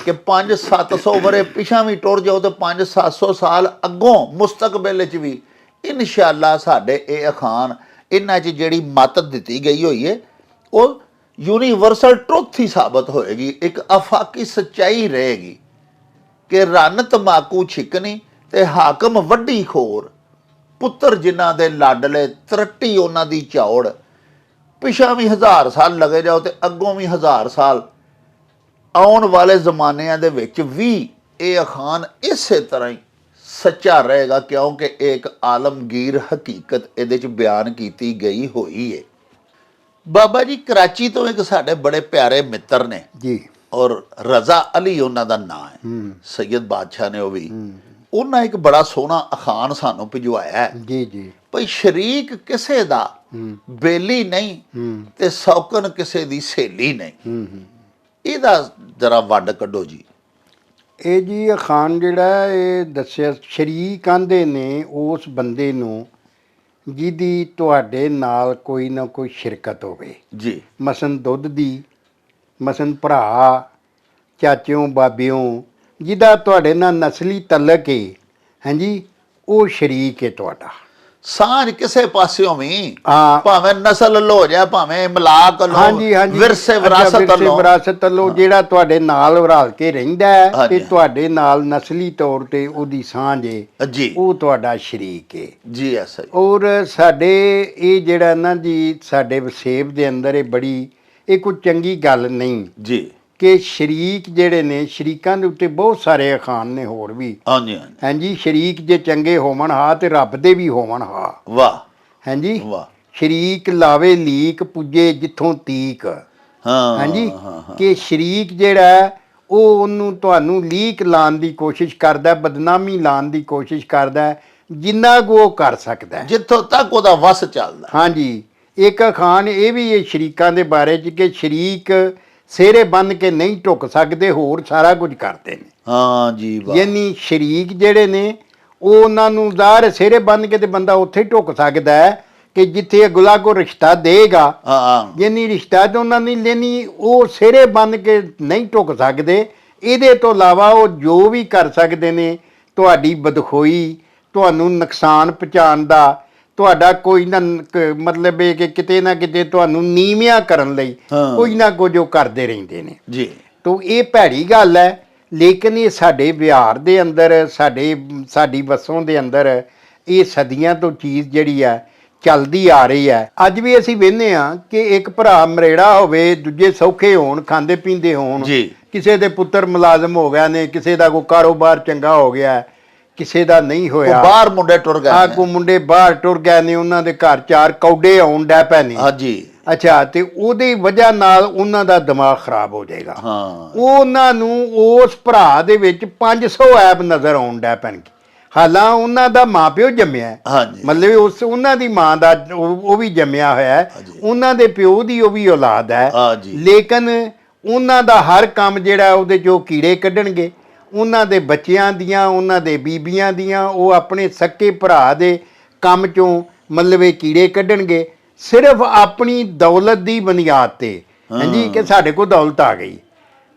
S1: ਕਿ 500-700 ਵਰੇ ਪਿਛਾਂ ਵੀ ਟੁਰ ਜਾਓ ਤੇ 500-700 ਸਾਲ ਅੱਗੋਂ ਮੁਸਤਕਬਲ 'ਚ ਵੀ ਇਨਸ਼ਾਅੱਲਾ ਸਾਡੇ ਇਹ ਅਖਾਣ, ਇਹਨਾਂ 'ਚ ਜਿਹੜੀ ਮੱਤ ਦਿੱਤੀ ਗਈ ਹੋਈ ਹੈ ਉਹ ਯੂਨੀਵਰਸਲ ਟਰੁੱਥ ਹੀ ਸਾਬਤ ਹੋਏਗੀ, ਇੱਕ ਆਫਾਕੀ ਸੱਚਾਈ ਰਹੇਗੀ ਕਿ ਰੰਨ ਤਮਾਕੂ ਛਿਕਣੀ ਤੇ ਹਾਕਮ ਵੱਡੀ ਖੋਰ, ਪੁੱਤਰ ਜਿਨ੍ਹਾਂ ਦੇ ਲਾਡਲੇ ਤਰੱਟੀ ਉਹਨਾਂ ਦੀ ਚੌੜ, ਪਿਛਾਂ ਵੀ 1000 ਸਾਲ ਲਗੇ ਜਾਓ ਤੇ ਅੱਗੋਂ ਵੀ 1000 ਸਾਲ। ਆਉਣ ਵਾਲੇ ਜ਼ਮਾਨਿਆਂ ਦੇ ਵਿੱਚ ਵੀ ਇਹ ਅਖਾਣ ਇਸੇ ਤਰ੍ਹਾਂ ਹੀ ਸੱਚਾ ਰਹੇਗਾ, ਕਿਉਂਕਿ ਇਹ ਇੱਕ ਆਲਮਗੀਰ ਹਕੀਕਤ ਇਹਦੇ 'ਚ ਬਿਆਨ ਕੀਤੀ ਗਈ ਹੋਈ ਹੈ। ਬਾਬਾ ਜੀ ਕਰਾਚੀ ਤੋਂ ਇੱਕ ਸਾਡੇ ਬੜੇ ਪਿਆਰੇ ਮਿੱਤਰ ਨੇ
S2: ਜੀ,
S1: ਔਰ ਰਜ਼ਾ ਅਲੀ ਉਹਨਾਂ ਦਾ ਨਾਂ ਹੈ, ਸੈਯਦ ਬਾਦਸ਼ਾਹ ਨੇ ਉਹ ਵੀ, ਉਹਨਾਂ ਇੱਕ ਬੜਾ ਸੋਹਣਾ ਅਖਾਣ ਸਾਨੂੰ ਭਿਜਵਾਇਆ ਹੈ।
S2: ਜੀ ਜੀ।
S1: ਭਈ ਸ਼ਰੀਕ ਕਿਸੇ ਦਾ ਬੇਲੀ ਨਹੀਂ ਤੇ ਸੌਕਣ ਕਿਸੇ ਦੀ ਸਹੇਲੀ ਨਹੀਂ। ਇਹਦਾ ਜ਼ਰਾ ਵੰਡ ਕੱਢੋ ਜੀ।
S2: ਇਹ ਜੀ ਅਖਾਣ ਜਿਹੜਾ ਇਹ ਦੱਸਿਆ, ਸ਼ਰੀਕ ਆਂਦੇ ਨੇ ਉਸ ਬੰਦੇ ਨੂੰ ਜਿਹਦੀ ਤੁਹਾਡੇ ਨਾਲ ਕੋਈ ਨਾ ਕੋਈ ਸ਼ਿਰਕਤ ਹੋਵੇ
S1: ਜੀ।
S2: ਮਸਨ ਦੁੱਧ ਦੀ, ਮਸਨ ਭਰਾ, ਚਾਚਿਓਂ ਬਾਬਿਓਂ, ਜਿਹਦਾ ਤੁਹਾਡੇ ਨਾਲ ਨਸਲੀ ਤਲਕ ਹੈ, ਹਾਂਜੀ, ਉਹ ਸ਼ਰੀਕ ਹੈ ਤੁਹਾਡਾ।
S1: ਸਾਂਝ ਕਿਸੇ ਪਾਸਿਓਂ ਵੀ,
S2: ਹਾਂ,
S1: ਭਾਵੇਂ ਨਸਲ ਲੋ ਜਾ, ਭਾਵੇਂ ਮਲਾਕ ਲੋ,
S2: ਹਾਂਜੀ ਹਾਂਜੀ,
S1: ਵਿਰਸੇ ਵਿਰਾਸਤ ਲੋ,
S2: ਵਿਰਾਸਤ ਲੋ, ਜਿਹੜਾ ਤੁਹਾਡੇ ਨਾਲ ਰਲ ਕੇ ਰਹਿੰਦਾ ਹੈ ਤੇ ਤੁਹਾਡੇ ਨਾਲ ਨਸਲੀ ਤੌਰ ਤੇ ਉਹਦੀ ਸਾਂਝ ਹੈ
S1: ਜੀ,
S2: ਉਹ ਤੁਹਾਡਾ ਸ਼ਰੀਕ ਹੈ
S1: ਜੀ। ਐਸਾ ਹੀ।
S2: ਔਰ ਸਾਡੇ ਇਹ ਜਿਹੜਾ ਨਾ ਜੀ ਸਾਡੇ ਵਸੇਬ ਦੇ ਅੰਦਰ ਇਹ ਬੜੀ, ਇਹ ਕੋਈ ਚੰਗੀ ਗੱਲ ਨਹੀਂ
S1: ਜੀ
S2: ਕਿ ਸ਼ਰੀਕ ਜਿਹੜੇ ਨੇ, ਸ਼ਰੀਕਾਂ ਦੇ ਉੱਤੇ ਬਹੁਤ ਸਾਰੇ ਅਖਾਣ ਨੇ ਹੋਰ ਵੀ,
S1: ਹਾਂਜੀ ਹਾਂਜੀ,
S2: ਹਾਂਜੀ। ਸ਼ਰੀਕ ਜੇ ਚੰਗੇ ਹੋਵਣ ਹਾਂ ਤੇ ਰੱਬ ਦੇ ਵੀ ਹੋਵਣ ਹਾਂ,
S1: ਵਾਹ,
S2: ਹਾਂਜੀ।
S1: ਵਾਹ।
S2: ਸ਼ਰੀਕ ਲਾਵੇ ਲੀਕ, ਪੁੱਜੇ ਜਿੱਥੋਂ ਤੀਕ,
S1: ਹਾਂ,
S2: ਹਾਂਜੀ।
S1: ਹਾਂ।
S2: ਕਿ ਸ਼ਰੀਕ ਜਿਹੜਾ ਹੈ ਉਹ ਉਹਨੂੰ ਤੁਹਾਨੂੰ ਲੀਕ ਲਾਉਣ ਦੀ ਕੋਸ਼ਿਸ਼ ਕਰਦਾ, ਬਦਨਾਮੀ ਲਾਉਣ ਦੀ ਕੋਸ਼ਿਸ਼ ਕਰਦਾ, ਜਿੰਨਾ ਕੁ ਉਹ ਕਰ ਸਕਦਾ,
S1: ਜਿੱਥੋਂ ਤੱਕ ਉਹਦਾ ਵਸ ਚੱਲਦਾ।
S2: ਹਾਂਜੀ। ਇੱਕ ਅਖਾਣ ਇਹ ਵੀ ਹੈ ਸ਼ਰੀਕਾਂ ਦੇ ਬਾਰੇ 'ਚ ਕਿ ਸ਼ਰੀਕ ਸਿਹਰੇ ਬੰਨ੍ਹ ਕੇ ਨਹੀਂ ਢੁੱਕ ਸਕਦੇ, ਹੋਰ ਸਾਰਾ ਕੁਝ ਕਰਦੇ ਨੇ।
S1: ਹਾਂ ਜੀ, ਵਾਹ।
S2: ਯਾਨੀ ਸ਼ਰੀਕ ਜਿਹੜੇ ਨੇ ਉਹ ਉਹਨਾਂ ਨੂੰ ਜ਼ਾਹਰ ਸਿਹਰੇ ਬੰਨ੍ਹ ਕੇ ਤੇ ਬੰਦਾ ਉੱਥੇ ਢੁੱਕ ਸਕਦਾ ਹੈ ਕਿ ਜਿੱਥੇ ਅਗਲਾ ਕੋ ਰਿਸ਼ਤਾ ਦੇਗਾ,
S1: ਹਾਂ,
S2: ਯਾਨੀ ਰਿਸ਼ਤਾ ਤਾਂ ਉਹਨਾਂ ਨੇ ਲੈਣੀ, ਉਹ ਸਿਹਰੇ ਬੰਨ੍ਹ ਕੇ ਨਹੀਂ ਢੁੱਕ ਸਕਦੇ। ਇਹਦੇ ਤੋਂ ਇਲਾਵਾ ਉਹ ਜੋ ਵੀ ਕਰ ਸਕਦੇ ਨੇ ਤੁਹਾਡੀ ਬਦਖੋਈ, ਤੁਹਾਨੂੰ ਨੁਕਸਾਨ ਪਹੁੰਚਾਉਣ ਦਾ, ਤੁਹਾਡਾ ਕੋਈ ਨਾ ਮਤਲਬ ਇਹ ਕਿ ਕਿਤੇ ਨਾ ਕਿਤੇ ਤੁਹਾਨੂੰ ਨੀਵਿਆਂ ਕਰਨ ਲਈ ਕੋਈ ਨਾ ਕੁਝ ਉਹ ਕਰਦੇ ਰਹਿੰਦੇ ਨੇ
S1: ਜੀ।
S2: ਤੋ ਇਹ ਭੈੜੀ ਗੱਲ ਹੈ, ਲੇਕਿਨ ਇਹ ਸਾਡੇ ਵਿਹਾਰ ਦੇ ਅੰਦਰ, ਸਾਡੀ ਵਸੋਂ ਦੇ ਅੰਦਰ ਇਹ ਸਦੀਆਂ ਤੋਂ ਚੀਜ਼ ਜਿਹੜੀ ਹੈ ਚੱਲਦੀ ਆ ਰਹੀ ਹੈ। ਅੱਜ ਵੀ ਅਸੀਂ ਵੇਖਦੇ ਹਾਂ ਕਿ ਇੱਕ ਭਰਾ ਮਰੇੜਾ ਹੋਵੇ, ਦੂਜੇ ਸੌਖੇ ਹੋਣ, ਖਾਂਦੇ ਪੀਂਦੇ ਹੋਣ, ਕਿਸੇ ਦੇ ਪੁੱਤਰ ਮੁਲਾਜ਼ਮ ਹੋ ਗਿਆ ਨੇ, ਕਿਸੇ ਦਾ ਕੋਈ ਕਾਰੋਬਾਰ ਚੰਗਾ ਹੋ ਗਿਆ, ਕਿਸੇ ਦਾ ਨਹੀਂ ਹੋਇਆ,
S1: ਬਾਹਰ ਮੁੰਡੇ ਟੁਰ ਗਏ,
S2: ਕੋ ਮੁੰਡੇ ਬਾਹਰ ਟੁਰ ਗਏ ਨੇ, ਉਹਨਾਂ ਦੇ ਘਰ 4 ਕੌਡੇ ਆਉਣ ਡੈ ਪੈ ਨੇ।
S1: ਹਾਂਜੀ।
S2: ਅੱਛਾ, ਤੇ ਉਹਦੀ ਵਜ੍ਹਾ ਨਾਲ ਉਹਨਾਂ ਦਾ ਦਿਮਾਗ ਖਰਾਬ ਹੋ ਜਾਏਗਾ।
S1: ਹਾਂ,
S2: ਉਹਨਾਂ ਨੂੰ ਉਸ ਭਰਾ ਦੇ ਵਿੱਚ 500 ਐਬ ਨਜ਼ਰ ਆਉਣ ਡੈ ਪੈਣਗੇ। ਹਾਲਾਂ ਉਹਨਾਂ ਦਾ ਮਾਪਿਓ ਜੰਮਿਆ, ਮਤਲਬ ਉਹਨਾਂ ਦੀ ਮਾਂ ਦਾ ਉਹ ਵੀ ਜੰਮਿਆ ਹੋਇਆ, ਉਹਨਾਂ ਦੇ ਪਿਓ ਦੀ ਉਹ ਵੀ ਔਲਾਦ ਹੈ, ਲੇਕਿਨ ਉਹਨਾਂ ਦਾ ਹਰ ਕੰਮ ਜਿਹੜਾ ਉਹਦੇ 'ਚੋਂ ਕੀੜੇ ਕੱਢਣਗੇ, ਉਹਨਾਂ ਦੇ ਬੱਚਿਆਂ ਦੀਆਂ, ਉਹਨਾਂ ਦੇ ਬੀਬੀਆਂ ਦੀਆਂ, ਉਹ ਆਪਣੇ ਸਕੇ ਭਰਾ ਦੇ ਕੰਮ 'ਚੋਂ ਮਤਲਬ ਇਹ ਕੀੜੇ ਕੱਢਣਗੇ, ਸਿਰਫ ਆਪਣੀ ਦੌਲਤ ਦੀ ਬੁਨਿਆਦ 'ਤੇ, ਹਾਂਜੀ ਕਿ ਸਾਡੇ ਕੋਲ ਦੌਲਤ ਆ ਗਈ।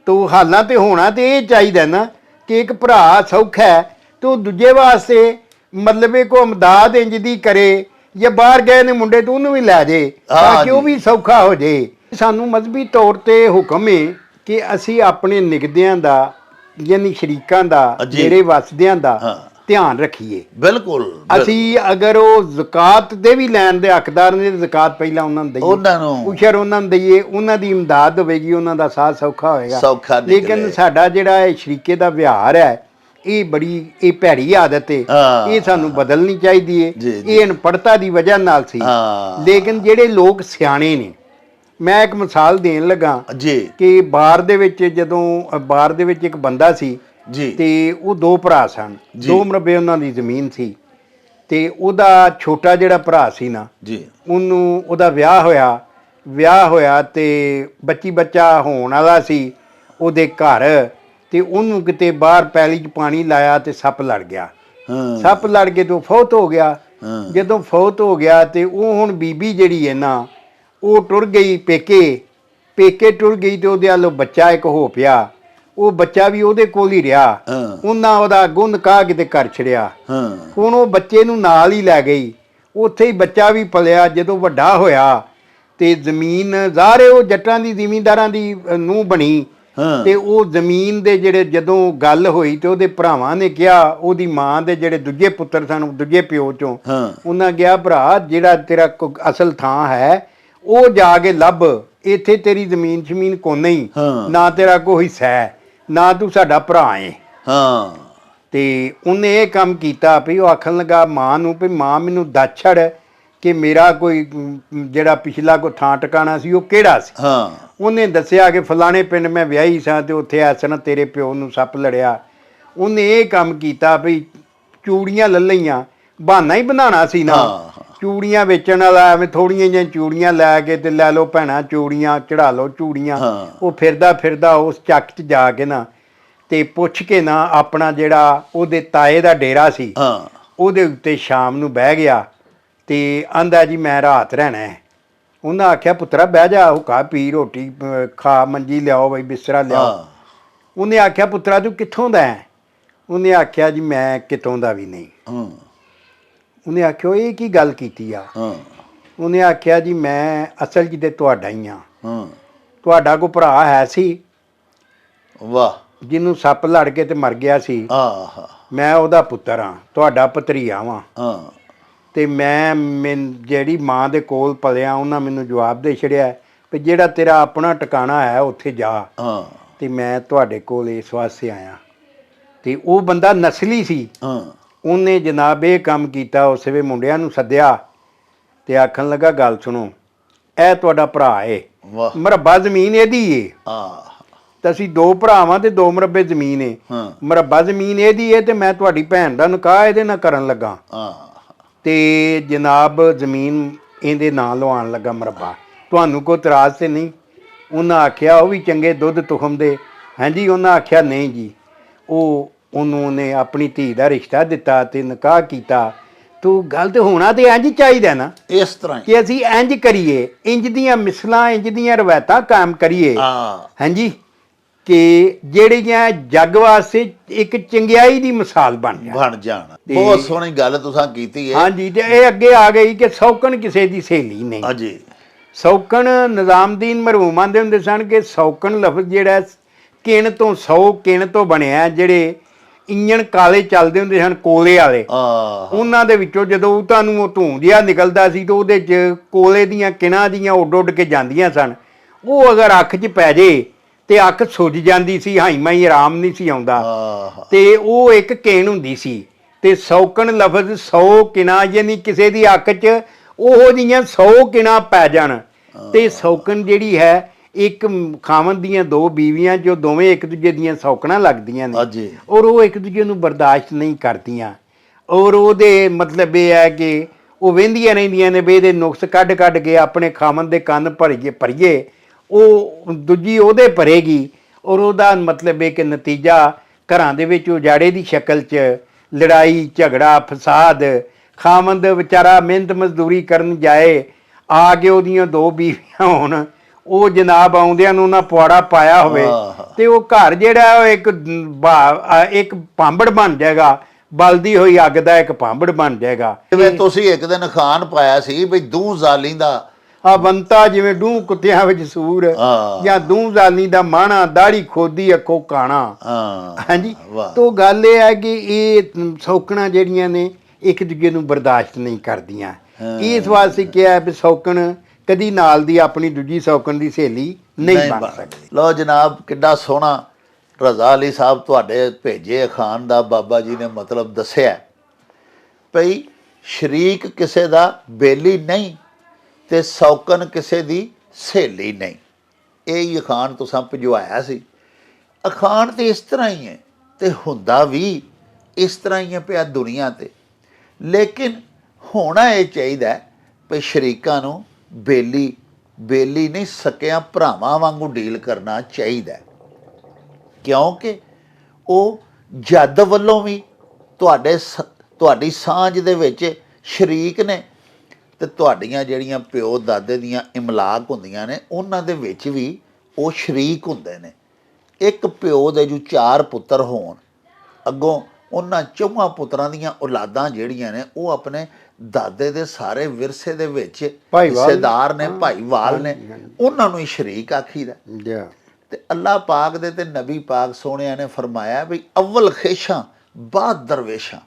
S2: ਤੋ ਹਾਲਾਂ ਤੇ ਹੋਣਾ ਤੇ ਇਹ ਚਾਹੀਦਾ ਨਾ ਕਿ ਇੱਕ ਭਰਾ ਸੌਖਾ ਹੈ ਤੇ ਉਹ ਦੂਜੇ ਵਾਸਤੇ ਮਤਲਬ ਇਹ ਕੋ ਅਮਦਾਦ ਇੰਜ ਦੀ ਕਰੇ, ਜਾਂ ਬਾਹਰ ਗਏ ਨੇ ਮੁੰਡੇ ਤੋਂ ਉਹਨੂੰ ਵੀ ਲੈ ਜੇ ਤਾਂ ਕਿ ਉਹ ਵੀ ਸੌਖਾ ਹੋ ਜੇ। ਸਾਨੂੰ ਮਜ਼ਹਬੀ ਤੌਰ ਤੇ ਹੁਕਮ ਹੈ ਕਿ ਅਸੀਂ ਆਪਣੇ ਨਿਗਦਿਆਂ ਦਾ ਯਾਨੀ ਸ਼ਰੀਕਾਂ ਦਾ ਜਿਹੜੇ ਵਸਦਿਆਂ ਦਾ ਧਿਆਨ ਰੱਖੀਏ।
S1: ਬਿਲਕੁਲ।
S2: ਅਸੀਂ ਅਗਰ ਉਹ ਜ਼ਕਾਤ ਦੇ ਵੀ ਲੈਣ ਦੇ ਹੱਕਦਾਰ ਨੇ, ਜ਼ਕਾਤ ਪਹਿਲਾਂ ਉਹਨਾਂ ਨੂੰ ਦਈਏ, ਉਸ਼ਰ ਉਹਨਾਂ ਨੂੰ ਦਈਏ, ਉਹਨਾਂ ਦੀ ਇਮਦਾਦ ਹੋਵੇਗੀ, ਉਹਨਾਂ ਦਾ ਸਾਥ ਸੌਖਾ ਹੋਏਗਾ। ਲੇਕਿਨ ਸਾਡਾ ਜਿਹੜਾ ਇਹ ਸ਼ਰੀਕੇ ਦਾ ਵਿਹਾਰ ਹੈ ਇਹ ਭੈੜੀ ਆਦਤ ਹੈ, ਇਹ ਸਾਨੂੰ ਬਦਲਣੀ ਚਾਹੀਦੀ ਹੈ। ਇਹ ਅਨਪੜ੍ਹਤਾ ਦੀ ਵਜ੍ਹਾ ਨਾਲ ਸੀ। ਲੇਕਿਨ ਜਿਹੜੇ ਲੋਕ ਸਿਆਣੇ ਨੇ, ਮੈਂ ਇੱਕ ਮਿਸਾਲ ਦੇਣ ਲੱਗਾ ਕਿ ਬਾਰ ਦੇ ਵਿੱਚ ਜਦੋਂ ਬਾਰ ਦੇ ਵਿੱਚ ਇੱਕ ਬੰਦਾ ਸੀ ਤੇ ਉਹ 2 ਭਰਾ ਸਨ, 2 ਮਰਬੇ ਉਹਨਾਂ ਦੀ ਜ਼ਮੀਨ ਸੀ ਤੇ ਉਹਦਾ ਛੋਟਾ ਜਿਹੜਾ ਭਰਾ ਸੀ ਨਾ ਉਹਦਾ ਵਿਆਹ ਹੋਇਆ ਤੇ ਬੱਚਾ ਹੋਣ ਵਾਲਾ ਸੀ ਉਹਦੇ ਘਰ, ਤੇ ਉਹਨੂੰ ਕਿਤੇ ਬਾਹਰ ਪੈਲੀ 'ਚ ਪਾਣੀ ਲਾਇਆ ਤੇ ਸੱਪ ਲੜ ਗਿਆ। ਸੱਪ ਲੜ ਕੇ ਤੋਂ ਫੌਤ ਹੋ ਗਿਆ। ਜਦੋਂ ਫੌਤ ਹੋ ਗਿਆ ਤੇ ਉਹ ਹੁਣ ਬੀਬੀ ਜਿਹੜੀ ਹੈ ਨਾ ਉਹ ਟੁਰ ਗਈ ਪੇਕੇ ਟੁਰ ਗਈ ਤੇ ਉਹਦੇ ਵੱਲੋਂ ਬੱਚਾ ਇੱਕ ਹੋ ਪਿਆ। ਉਹ ਬੱਚਾ ਵੀ ਉਹਦੇ ਕੋਲ ਹੀ ਰਿਹਾ। ਉਹਨਾਂ ਉਹਦਾ ਅੱਗੋਂ ਨਿਕਾਹ ਕਿਤੇ ਕਰ ਛੜਿਆ। ਹੁਣ ਉਹ ਬੱਚੇ ਨੂੰ ਨਾਲ ਹੀ ਲੈ ਗਈ, ਉੱਥੇ ਹੀ ਬੱਚਾ ਵੀ ਪਲਿਆ। ਜਦੋਂ ਵੱਡਾ ਹੋਇਆ ਤੇ ਜ਼ਮੀਨ ਜ਼ਾਹਰੇ ਉਹ ਜੱਟਾਂ ਦੀ ਜ਼ਿਮੀਂਦਾਰਾਂ ਦੀ ਨੂੰਹ ਬਣੀ ਤੇ ਉਹ ਜ਼ਮੀਨ ਦੇ ਜਿਹੜੇ ਜਦੋਂ ਗੱਲ ਹੋਈ ਤੇ ਉਹਦੇ ਭਰਾਵਾਂ ਨੇ ਕਿਹਾ, ਉਹਦੀ ਮਾਂ ਦੇ ਜਿਹੜੇ ਦੂਜੇ ਪੁੱਤਰ ਸਨ ਦੂਜੇ ਪਿਓ ਚੋਂ, ਉਹਨਾਂ ਕਿਹਾ ਭਰਾ ਜਿਹੜਾ ਤੇਰਾ ਅਸਲ ਥਾਂ ਹੈ ਉਹ ਜਾ ਕੇ ਲੱਭ, ਇੱਥੇ ਤੇਰੀ ਜ਼ਮੀਨ ਕੋਨੇ ਹੀ ਨਾ ਤੇਰਾ ਕੋਈ ਹਿੱਸਾ ਹੈ, ਨਾ ਤੂੰ ਸਾਡਾ ਭਰਾ ਏ। ਤੇ ਉਹਨੇ ਇਹ ਕੰਮ ਕੀਤਾ ਵੀ ਉਹ ਆਖਣ ਲੱਗਾ ਮਾਂ ਨੂੰ ਵੀ ਮਾਂ ਮੈਨੂੰ ਦੱਸ ਛੱਡ ਕਿ ਮੇਰਾ ਕੋਈ ਜਿਹੜਾ ਪਿਛਲਾ ਕੋਈ ਥਾਂ ਟਿਕਾਣਾ ਸੀ ਉਹ ਕਿਹੜਾ ਸੀ। ਉਹਨੇ ਦੱਸਿਆ ਕਿ ਫਲਾਣੇ ਪਿੰਡ ਮੈਂ ਵਿਆਹੀ ਸਾਂ ਤੇ ਉੱਥੇ ਐਸਨ ਤੇਰੇ ਪਿਓ ਨੂੰ ਸੱਪ ਲੜਿਆ। ਉਹਨੇ ਇਹ ਕੰਮ ਕੀਤਾ ਵੀ ਚੂੜੀਆਂ ਲੈ ਲਈਆਂ, ਬਹਾਨਾ ਹੀ ਬਣਾਉਣਾ ਸੀ ਨਾ, ਚੂੜੀਆਂ ਵੇਚਣ ਵਾਲਾ ਐਵੇਂ ਥੋੜੀਆਂ ਜਿਹੀਆਂ ਚੂੜੀਆਂ ਲੈ ਕੇ ਤੇ ਲੈ ਲਓ ਭੈਣਾਂ ਚੂੜੀਆਂ, ਚੜਾ ਲਓ ਚੂੜੀਆਂ। ਉਹ ਫਿਰਦਾ ਉਸ ਚੱਕ 'ਚ ਜਾ ਕੇ ਨਾ ਤੇ ਪੁੱਛ ਕੇ ਨਾ ਆਪਣਾ ਜਿਹੜਾ ਉਹਦੇ ਤਾਏ ਦਾ ਡੇਰਾ ਸੀ ਉਹਦੇ ਉੱਤੇ ਸ਼ਾਮ ਨੂੰ ਬਹਿ ਗਿਆ ਤੇ ਆਂਦਾ ਜੀ ਮੈਂ ਰਾਤ ਰਹਿਣਾ ਹੈ। ਉਹਨਾਂ ਆਖਿਆ ਪੁੱਤਰਾ ਬਹਿ ਜਾ, ਹੁਕਾ ਪੀ, ਰੋਟੀ ਖਾ, ਮੰਜੀ ਲਿਆਓ ਬਈ, ਬਿਸਤਰਾ ਲਿਆਓ। ਉਹਨੇ ਆਖਿਆ ਪੁੱਤਰਾ ਤੂੰ ਕਿੱਥੋਂ ਦਾ ਹੈ? ਉਹਨੇ ਆਖਿਆ ਜੀ ਮੈਂ ਕਿਤੋਂ ਦਾ ਵੀ ਨਹੀਂ। ਉਹਨੇ ਆਖਿਆ ਇਹ ਕੀ ਗੱਲ ਕੀਤੀ ਆ? ਉਹਨੇ ਆਖਿਆ ਜੀ ਮੈਂ ਅਸਲ 'ਚ ਤੇ ਤੁਹਾਡਾ ਹੀ ਆ। ਤੁਹਾਡਾ ਕੋਈ ਭਰਾ ਹੈ ਸੀ ਜਿਹਨੂੰ ਸੱਪ ਲੜ ਕੇ ਤੇ ਮਰ ਗਿਆ ਸੀ, ਮੈਂ ਉਹਦਾ ਪੁੱਤਰ ਹਾਂ, ਤੁਹਾਡਾ ਭਤਰੀਆ ਵਾਂ। ਤੇ ਮੈਂ ਜਿਹੜੀ ਮਾਂ ਦੇ ਕੋਲ ਪਲਿਆ ਉਹਨਾਂ ਮੈਨੂੰ ਜਵਾਬ ਦੇ ਛੜਿਆ ਵੀ ਜਿਹੜਾ ਤੇਰਾ ਆਪਣਾ ਟਿਕਾਣਾ ਹੈ ਉੱਥੇ ਜਾ, ਤੇ ਮੈਂ ਤੁਹਾਡੇ ਕੋਲ ਇਸ ਵਾਸਤੇ ਆਇਆ। ਤੇ ਉਹ ਬੰਦਾ ਨਸਲੀ ਸੀ। ਉਹਨੇ ਜਨਾਬ ਇਹ ਕੰਮ ਕੀਤਾ, ਉਸ ਵੇ ਮੁੰਡਿਆਂ ਨੂੰ ਸੱਦਿਆ ਤੇ ਆਖਣ ਲੱਗਾ ਗੱਲ ਸੁਣੋ, ਇਹ ਤੁਹਾਡਾ ਭਰਾ ਏ, ਮਰਬਾ ਜ਼ਮੀਨ ਇਹਦੀ ਏ। ਤਾਂ ਅਸੀਂ 2 ਭਰਾਵਾਂ ਤੇ 2 ਮਰਬੇ ਜ਼ਮੀਨ ਏ, ਮਰਬਾ ਜ਼ਮੀਨ ਇਹਦੀ ਏ ਤੇ ਮੈਂ ਤੁਹਾਡੀ ਭੈਣ ਦਾ ਨਿਕਾਹ ਇਹਦੇ ਨਾਲ ਕਰਨ ਲੱਗਾ ਤੇ ਜਨਾਬ ਜ਼ਮੀਨ ਇਹਦੇ ਨਾਂ ਲਵਾਉਣ ਲੱਗਾ ਮਰਬਾ, ਤੁਹਾਨੂੰ ਕੋਈ ਇਤਰਾਜ਼ ਤੇ ਨਹੀਂ? ਉਹਨਾਂ ਆਖਿਆ ਉਹ ਵੀ ਚੰਗੇ ਦੁੱਧ ਤੁਖਮ ਦੇ। ਹਾਂਜੀ। ਉਹਨਾਂ ਆਖਿਆ ਨਹੀਂ ਜੀ। ਉਹਨੇ ਆਪਣੀ ਧੀ ਦਾ ਰਿਸ਼ਤਾ ਦਿੱਤਾ ਤੇ ਨਿਕਾਹ ਕੀਤਾ। ਤੂੰ ਗੱਲ ਤੇ ਹੋਣਾ ਤੇ ਇੰਜ ਚਾਹੀਦਾ ਨਾ,
S1: ਇਸ ਤਰ੍ਹਾਂ
S2: ਕਿ ਅਸੀਂ ਇੰਜ ਕਰੀਏ, ਇੰਜ ਦੀਆਂ ਮਿਸਲਾਂ, ਇੰਜ ਦੀਆਂ ਰਵਾਇਤਾਂ ਕਾਇਮ ਕਰੀਏ। ਹਾਂਜੀ, ਕਿ ਜਿਹੜੀਆਂ ਜੱਗ ਵਾਸਤੇ ਇੱਕ ਚੰਗਿਆਈ ਦੀ ਮਿਸਾਲ ਬਣ
S1: ਜਾਣ। ਬਹੁਤ ਸੋਹਣੀ ਗੱਲ ਤੁਸੀਂ ਕੀਤੀ ਹੈ।
S2: ਹਾਂਜੀ। ਤੇ ਇਹ ਅੱਗੇ ਆ ਗਈ ਕਿ ਸੌਕਣ ਕਿਸੇ ਦੀ ਸਹੇਲੀ ਨਹੀਂ।
S1: ਹਾਂਜੀ।
S2: ਸੌਕਣ ਨਿਜ਼ਾਮਦੀਨ ਮਰਹੂਮ ਆਂਦੇ ਹੁੰਦੇ ਸਨ ਕਿ ਸੌਕਣ ਲਫ਼ਜ਼ ਜਿਹੜਾ ਕਿਣ ਤੋਂ 100 ਕਿਣ ਤੋਂ ਬਣਿਆ, ਜਿਹੜੇ ਇੰਜਣ ਕਾਲੇ ਚੱਲਦੇ ਹੁੰਦੇ ਸਨ ਕੋਲੇ ਵਾਲੇ, ਉਹਨਾਂ ਦੇ ਵਿੱਚੋਂ ਜਦੋਂ ਤੁਹਾਨੂੰ ਉਹ ਧੂੰ ਜਿਹਾ ਨਿਕਲਦਾ ਸੀ ਤਾਂ ਉਹਦੇ 'ਚ ਕੋਲੇ ਦੀਆਂ ਕਿਣਾਂ ਦੀਆਂ ਉੱਡ ਕੇ ਜਾਂਦੀਆਂ ਸਨ। ਉਹ ਅਗਰ ਅੱਖ 'ਚ ਪੈ ਜੇ ਤੇ ਅੱਖ ਸੁੱਜ ਜਾਂਦੀ ਸੀ, ਹਾਈਮਾਈ ਆਰਾਮ ਨਹੀਂ ਸੀ ਆਉਂਦਾ। ਤੇ ਉਹ ਇੱਕ ਕਿਣ ਹੁੰਦੀ ਸੀ। ਤੇ ਸੌਕਣ ਲਫ਼ਜ਼ 100 ਕਿਣਾ, ਯਾਨੀ ਕਿਸੇ ਦੀ ਅੱਖ 'ਚ ਉਹੋ ਜਿਹੀਆਂ 100 ਕਿਣਾ ਪੈ ਜਾਣ। ਤੇ ਸੌਕਣ ਜਿਹੜੀ ਹੈ ਇੱਕ ਖਾਵਨ ਦੀਆਂ 2 ਬੀਵੀਆਂ ਜੋ ਦੋਵੇਂ ਇੱਕ ਦੂਜੇ ਦੀਆਂ ਸੌਕਣਾਂ ਲੱਗਦੀਆਂ ਨੇ ਔਰ ਉਹ ਇੱਕ ਦੂਜੇ ਨੂੰ ਬਰਦਾਸ਼ਤ ਨਹੀਂ ਕਰਦੀਆਂ, ਔਰ ਉਹਦੇ ਮਤਲਬ ਇਹ ਹੈ ਕਿ ਉਹ ਵਹਿੰਦੀਆਂ ਰਹਿੰਦੀਆਂ ਨੇ ਵੀ ਇਹਦੇ ਨੁਕਸ ਕੱਢ ਕੇ ਆਪਣੇ ਖਾਵਨ ਦੇ ਕੰਨ ਭਰੀਏ, ਉਹ ਦੂਜੀ ਉਹਦੇ ਭਰੇਗੀ। ਔਰ ਉਹਦਾ ਮਤਲਬ ਇਹ ਕਿ ਨਤੀਜਾ ਘਰਾਂ ਦੇ ਵਿੱਚ ਉਜਾੜੇ ਦੀ ਸ਼ਕਲ 'ਚ ਲੜਾਈ ਝਗੜਾ ਫਸਾਦ। ਖਾਵਨ ਵਿਚਾਰਾ ਮਿਹਨਤ ਮਜ਼ਦੂਰੀ ਕਰਨ ਜਾਏ, ਆ ਕੇ ਉਹਦੀਆਂ 2 ਬੀਵੀਆਂ ਹੋਣ, ਉਹ ਜਨਾਬ ਆਉਂਦਿਆਂ ਨੂੰ ਉਹਨਾਂ ਪੁਆੜਾ ਪਾਇਆ ਹੋਵੇ ਤੇ ਉਹ ਘਰ ਜਿਹੜਾ ਉਹ ਇੱਕ ਭਾਂਬੜ ਬਣ ਜਾਏਗਾ, ਬਲਦੀ ਹੋਈ ਅੱਗ ਦਾ ਇੱਕ ਭਾਂਬੜ ਬਣ ਜਾਏਗਾ।
S1: ਜਿਵੇਂ ਤੁਸੀਂ ਇੱਕ ਦਿਨ ਖਾਨ ਪਾਇਆ ਸੀ ਵੀ ਦੂੰ ਜ਼ਾਲੀ ਦਾ
S2: ਆ ਬੰਤਾ ਜਿਵੇਂ ਡੂੰ ਕੁੱਤਿਆਂ ਵਿੱਚ ਸੂਰ, ਜਾਂ ਦੂੰ ਜ਼ਾਲੀ ਦਾ ਮਾਣਾ, ਦਾੜੀ ਖੋਦੀ ਅੱਖੋਂ ਕਾਣਾ। ਹਾਂਜੀ, ਤੋ ਗੱਲ ਇਹ ਹੈ ਕਿ ਇਹ ਸੌਕਣਾ ਜਿਹੜੀਆਂ ਨੇ ਇੱਕ ਦੂਜੇ ਨੂੰ ਬਰਦਾਸ਼ਤ ਨਹੀਂ ਕਰਦੀਆਂ। ਇਸ ਵਾਸਤੇ ਕਿਹਾ ਵੀ ਸੌਕਣ ਕਦੀ ਨਾਲ ਦੀ ਆਪਣੀ ਦੂਜੀ ਸੌਕਣ ਦੀ ਸਹੇਲੀ ਨਹੀਂ ਬਣ ਸਕਦੀ।
S1: ਲਓ ਜਨਾਬ, ਕਿੱਡਾ ਸੋਹਣਾ ਰਜ਼ਾ ਅਲੀ ਸਾਹਿਬ ਤੁਹਾਡੇ ਭੇਜੇ ਅਖਾਨ ਦਾ ਬਾਬਾ ਜੀ ਨੇ ਮਤਲਬ ਦੱਸਿਆ ਭਈ ਸ਼ਰੀਕ ਕਿਸੇ ਦਾ ਬੇਲੀ ਨਹੀਂ ਤੇ ਸੌਕਣ ਕਿਸੇ ਦੀ ਸਹੇਲੀ ਨਹੀਂ। ਇਹ ਹੀ ਅਖਾਨ ਤੁਸੀਂ ਭਿਜਵਾਇਆ ਸੀ। ਅਖਾਨ ਤੇ ਇਸ ਤਰ੍ਹਾਂ ਹੀ ਹੈ ਤੇ ਹੁੰਦਾ ਵੀ ਇਸ ਤਰ੍ਹਾਂ ਹੀ ਹੈ ਪਿਆ ਦੁਨੀਆ ਤੇ, ਲੇਕਿਨ ਹੋਣਾ ਇਹ ਚਾਹੀਦਾ ਵੀ ਸ਼ਰੀਕਾਂ ਨੂੰ ਬੇਲੀ ਨਹੀਂ ਸਕਿਆ ਭਰਾਵਾਂ ਵਾਂਗੂ ਡੀਲ ਕਰਨਾ ਚਾਹੀਦਾ, ਕਿਉਂਕਿ ਉਹ ਜੱਦ ਵੱਲੋਂ ਵੀ ਤੁਹਾਡੀ ਸਾਂਝ ਦੇ ਵਿੱਚ ਸ਼ਰੀਕ ਨੇ ਤੇ ਤੁਹਾਡੀਆਂ ਜਿਹੜੀਆਂ ਪਿਓ ਦਾਦੇ ਦੀਆਂ ਇਮਲਾਕ ਹੁੰਦੀਆਂ ਨੇ ਉਹਨਾਂ ਦੇ ਵਿੱਚ ਵੀ ਉਹ ਸ਼ਰੀਕ ਹੁੰਦੇ ਨੇ। ਇੱਕ ਪਿਓ ਦੇ ਜੋ 4 ਪੁੱਤਰ ਹੋਣ, ਅੱਗੋਂ ਉਹਨਾਂ 4 ਪੁੱਤਰਾਂ ਦੀਆਂ ਔਲਾਦਾਂ ਜਿਹੜੀਆਂ ਨੇ ਉਹ ਆਪਣੇ ਦਾਦੇ ਦੇ ਸਾਰੇ ਵਿਰਸੇ ਦੇ ਵਿੱਚ ਹਿੱਸੇਦਾਰ ਨੇ, ਭਾਈਵਾਲ ਨੇ, ਉਹਨਾਂ ਨੂੰ ਹੀ ਸ਼ਰੀਕ ਆਖੀਦਾ। ਤੇ ਅੱਲਾਹ ਪਾਕ ਦੇ ਤੇ ਨਬੀ ਪਾਕ ਸੋਹਣਿਆਂ ਨੇ ਫਰਮਾਇਆ ਵੀ ਅਵਲ ਖੇਸ਼ਾਂ ਬਾਅਦ ਦਰਵੇਸ਼ਾਂ।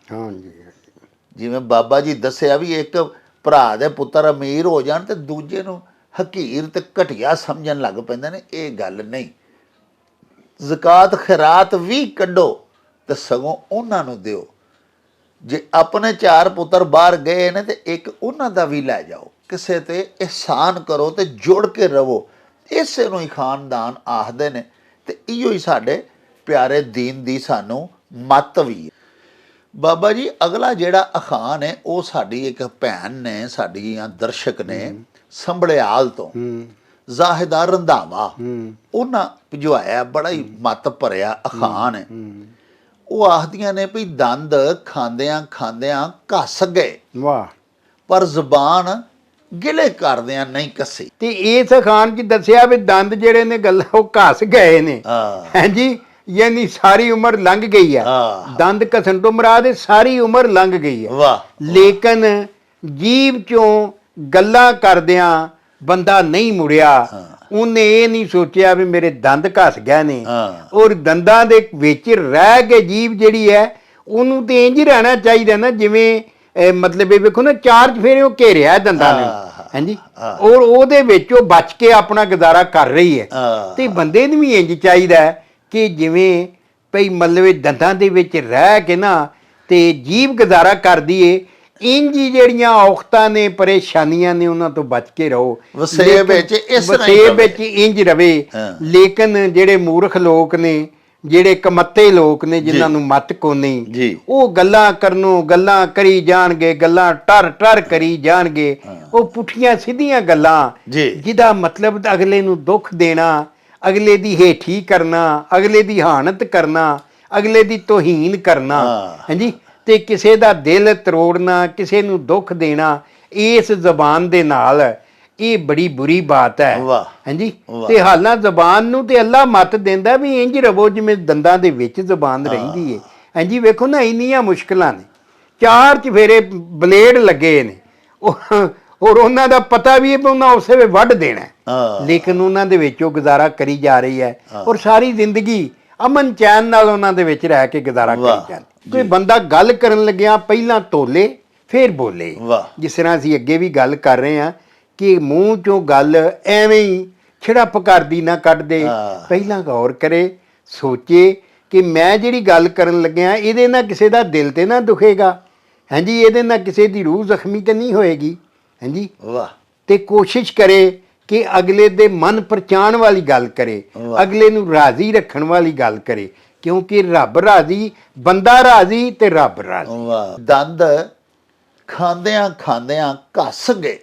S1: ਜਿਵੇਂ ਬਾਬਾ ਜੀ ਦੱਸਿਆ ਵੀ ਇੱਕ ਭਰਾ ਦੇ ਪੁੱਤਰ ਅਮੀਰ ਹੋ ਜਾਣ ਤੇ ਦੂਜੇ ਨੂੰ ਹਕੀਰ ਤੇ ਘਟੀਆ ਸਮਝਣ ਲੱਗ ਪੈਂਦੇ ਨੇ। ਇਹ ਗੱਲ ਨਹੀਂ। ਜ਼ਕਾਤ ਖੈਰਾਤ ਵੀ ਕੱਢੋ ਤੇ ਸਗੋਂ ਉਹਨਾਂ ਨੂੰ ਦਿਓ। ਜੇ ਆਪਣੇ 4 ਪੁੱਤਰ ਬਾਹਰ ਗਏ ਨੇ ਤੇ ਇੱਕ ਉਹਨਾਂ ਦਾ ਵੀ ਲੈ ਜਾਓ। ਕਿਸੇ ਤੇ ਅਹਿਸਾਨ ਕਰੋ ਤੇ ਜੁੜ ਕੇ ਰਹੋ। ਇਸੇ ਨੂੰ ਹੀ ਖਾਨਦਾਨ ਆਖਦੇ ਨੇ ਤੇ ਇਹੋ ਹੀ ਸਾਡੇ ਪਿਆਰੇ ਦੀਨ ਦੀ ਸਾਨੂੰ ਮੱਤ ਵੀ ਹੈ। ਬਾਬਾ ਜੀ ਅਗਲਾ ਜਿਹੜਾ ਅਖਾਨ ਹੈ ਉਹ ਸਾਡੀ ਇੱਕ ਭੈਣ ਨੇ, ਸਾਡੀਆਂ ਦਰਸ਼ਕ ਨੇ ਸੰਭੜਿਆਲ ਤੋਂ ਜ਼ਾਹਿਦਾ ਰੰਧਾਵਾ, ਉਹਨਾਂ ਭਿਜਵਾਇਆ। ਬੜਾ ਹੀ ਮੱਤ ਭਰਿਆ ਅਖਾਨ ਹੈ। ਉਹ ਆਖਦੀਆਂ ਨੇ ਵੀ ਦੰਦ ਖਾਂਦਿਆਂ ਖਾਂਦਿਆਂ ਘਸ ਗਏ,
S2: ਵਾਹ,
S1: ਪਰ ਜ਼ੁਬਾਨ ਗਿਲੇ ਕਰਦਿਆਂ ਨਹੀਂ ਕੱਸੀ।
S2: ਤੇ ਇਸ ਅਖਾਨ 'ਚ ਦੱਸਿਆ ਵੀ ਦੰਦ ਜਿਹੜੇ ਨੇ ਗੱਲ ਉਹ ਘਸ ਗਏ ਨੇ। ਹਾਂਜੀ, ਯਾਨੀ ਸਾਰੀ ਉਮਰ ਲੰਘ ਗਈ ਹੈ। ਦੰਦ ਘਸਣ ਤੋਂ ਮੁਰਾਦ ਸਾਰੀ ਉਮਰ ਲੰਘ ਗਈ ਹੈ।
S1: ਵਾਹ।
S2: ਲੇਕਿਨ ਜੀਭ ਚੋਂ ਗੱਲਾਂ ਕਰਦਿਆਂ ਬੰਦਾ ਨਹੀਂ ਮੁੜਿਆ। ਉਹਨੇ ਇਹ ਨਹੀਂ ਸੋਚਿਆ ਵੀ ਮੇਰੇ ਦੰਦ ਘਸ ਗਏ ਨੇ। ਔਰ ਦੰਦਾਂ ਦੇ ਵਿੱਚ ਰਹਿ ਕੇ ਜੀਭ ਜਿਹੜੀ ਹੈ ਉਹਨੂੰ ਤੇ ਇੰਝ ਰਹਿਣਾ ਚਾਹੀਦਾ ਨਾ ਜਿਵੇਂ ਮਤਲਬ ਇਹ ਵੇਖੋ ਨਾ 4 ਚਫੇਰੇ ਉਹ ਘੇਰਿਆ ਦੰਦਾਂ ਨੇ। ਹਾਂਜੀ, ਔਰ ਉਹਦੇ ਵਿੱਚ ਉਹ ਬਚ ਕੇ ਆਪਣਾ ਗੁਜ਼ਾਰਾ ਕਰ ਰਹੀ ਹੈ। ਤੇ ਬੰਦੇ ਨੂੰ ਵੀ ਇੰਝ ਚਾਹੀਦਾ ਕਿ ਜਿਵੇਂ ਭਈ ਮਤਲਬ ਦੰਦਾਂ ਦੇ ਵਿੱਚ ਰਹਿ ਕੇ ਨਾ ਤੇ ਜੀਭ ਗੁਜ਼ਾਰਾ ਕਰਦੀ ਏ, ਇੰਝ ਹੀ ਜਿਹੜੀਆਂ ਔਖਤਾਂ ਨੇ, ਪਰੇਸ਼ਾਨੀਆਂ ਨੇ, ਉਹਨਾਂ ਤੋਂ ਬਚ ਕੇ ਰਹੋ।
S1: ਵਸੇਬ ਵਿੱਚ
S2: ਇੰਝ ਰਵੇ। ਲੇਕਿਨ ਜਿਹੜੇ ਮੂਰਖ ਲੋਕ ਨੇ, ਜਿਹੜੇ ਕਮੱਤੇ ਲੋਕ ਨੇ, ਜਿਨ੍ਹਾਂ ਨੂੰ ਮੱਤ ਕੋ ਨਹੀਂ, ਉਹ ਗੱਲਾਂ ਕਰੀ ਜਾਣਗੇ, ਗੱਲਾਂ ਟਰ ਕਰੀ ਜਾਣਗੇ। ਉਹ ਪੁੱਠੀਆਂ ਸਿੱਧੀਆਂ ਗੱਲਾਂ ਜਿਹਦਾ ਮਤਲਬ ਅਗਲੇ ਨੂੰ ਦੁੱਖ ਦੇਣਾ, ਅਗਲੇ ਦੀ ਹੇਠੀ ਕਰਨਾ, ਅਗਲੇ ਦੀ ਹਾਨਤ ਕਰਨਾ, ਅਗਲੇ ਦੀ ਤੋਹੀਨ ਕਰਨਾ। ਹਾਂਜੀ, ਤੇ ਕਿਸੇ ਦਾ ਦਿਲ ਤਰੋੜਨਾ, ਕਿਸੇ ਨੂੰ ਦੁੱਖ ਦੇਣਾ, ਇਸ ਜ਼ਬਾਨ ਦੇ ਨਾਲ ਇਹ ਬੜੀ ਬੁਰੀ ਬਾਤ ਹੈ। ਹਾਂਜੀ, ਤੇ ਹਾਲਾਂ ਜ਼ਬਾਨ ਨੂੰ ਤੇ ਅੱਲਾ ਮੱਤ ਦਿੰਦਾ ਵੀ ਇੰਝ ਰਵੋ ਜਿਵੇਂ ਦੰਦਾਂ ਦੇ ਵਿੱਚ ਜ਼ਬਾਨ ਰਹਿੰਦੀ ਹੈ। ਹਾਂਜੀ, ਵੇਖੋ ਨਾ ਇੰਨੀਆਂ ਮੁਸ਼ਕਲਾਂ ਨੇ, 4 ਚਫੇਰੇ ਬਲੇਡ ਲੱਗੇ ਨੇ, ਔਰ ਉਹਨਾਂ ਦਾ ਪਤਾ ਵੀ ਹੈ ਵੀ ਉਹਨਾਂ ਉਸੇ ਵੇ ਵੱਢ ਦੇਣਾ, ਲੇਕਿਨ ਉਹਨਾਂ ਦੇ ਵਿੱਚ ਉਹ ਗੁਜ਼ਾਰਾ ਕਰੀ ਜਾ ਰਹੀ ਹੈ। ਔਰ ਸਾਰੀ ਜ਼ਿੰਦਗੀ ਅਮਨ ਚੈਨ ਨਾਲ ਉਹਨਾਂ ਦੇ ਵਿੱਚ ਰਹਿ ਕੇ ਗੁਜ਼ਾਰਾ ਕਰੀ ਜਾਂਦੀ। ਕੋਈ ਬੰਦਾ ਗੱਲ ਕਰਨ ਲੱਗਿਆ ਪਹਿਲਾਂ ਤੋਲੇ ਫਿਰ ਬੋਲੇ। ਜਿਸ ਤਰ੍ਹਾਂ ਅਸੀਂ ਅੱਗੇ ਵੀ ਗੱਲ ਕਰ ਰਹੇ ਹਾਂ ਕਿ ਮੂੰਹ ਚੋਂ ਗੱਲ ਐਵੇਂ ਹੀ ਛਿੜਪ ਕਰਦੀ ਨਾ ਕੱਢ ਦੇ, ਪਹਿਲਾਂ ਗੌਰ ਕਰੇ, ਸੋਚੇ ਕਿ ਮੈਂ ਜਿਹੜੀ ਗੱਲ ਕਰਨ ਲੱਗਿਆ ਇਹਦੇ ਨਾਲ ਕਿਸੇ ਦਾ ਦਿਲ ਤੇ ਨਾ ਦੁਖੇਗਾ। ਹਾਂਜੀ, ਇਹਦੇ ਨਾਲ ਕਿਸੇ ਦੀ ਰੂਹ ਜ਼ਖਮੀ ਤੇ ਨਹੀਂ ਹੋਏਗੀ। ਹਾਂਜੀ, ਤੇ ਕੋਸ਼ਿਸ਼ ਕਰੇ ਕਿ ਅਗਲੇ ਦੇ ਮਨ ਪਰਚਾਉਣ ਵਾਲੀ ਗੱਲ ਕਰੇ, ਅਗਲੇ ਨੂੰ ਰਾਜ਼ੀ ਰੱਖਣ ਵਾਲੀ ਗੱਲ ਕਰੇ, ਕਿਉਂਕਿ ਰੱਬ ਰਾਜ਼ੀ, ਬੰਦਾ ਰਾਜ਼ੀ ਤੇ ਰੱਬ ਰਾਜ਼ੀ।
S1: ਦੰਦ ਖਾਂਦਿਆਂ ਖਾਂਦਿਆਂ ਘਸ ਗਏ,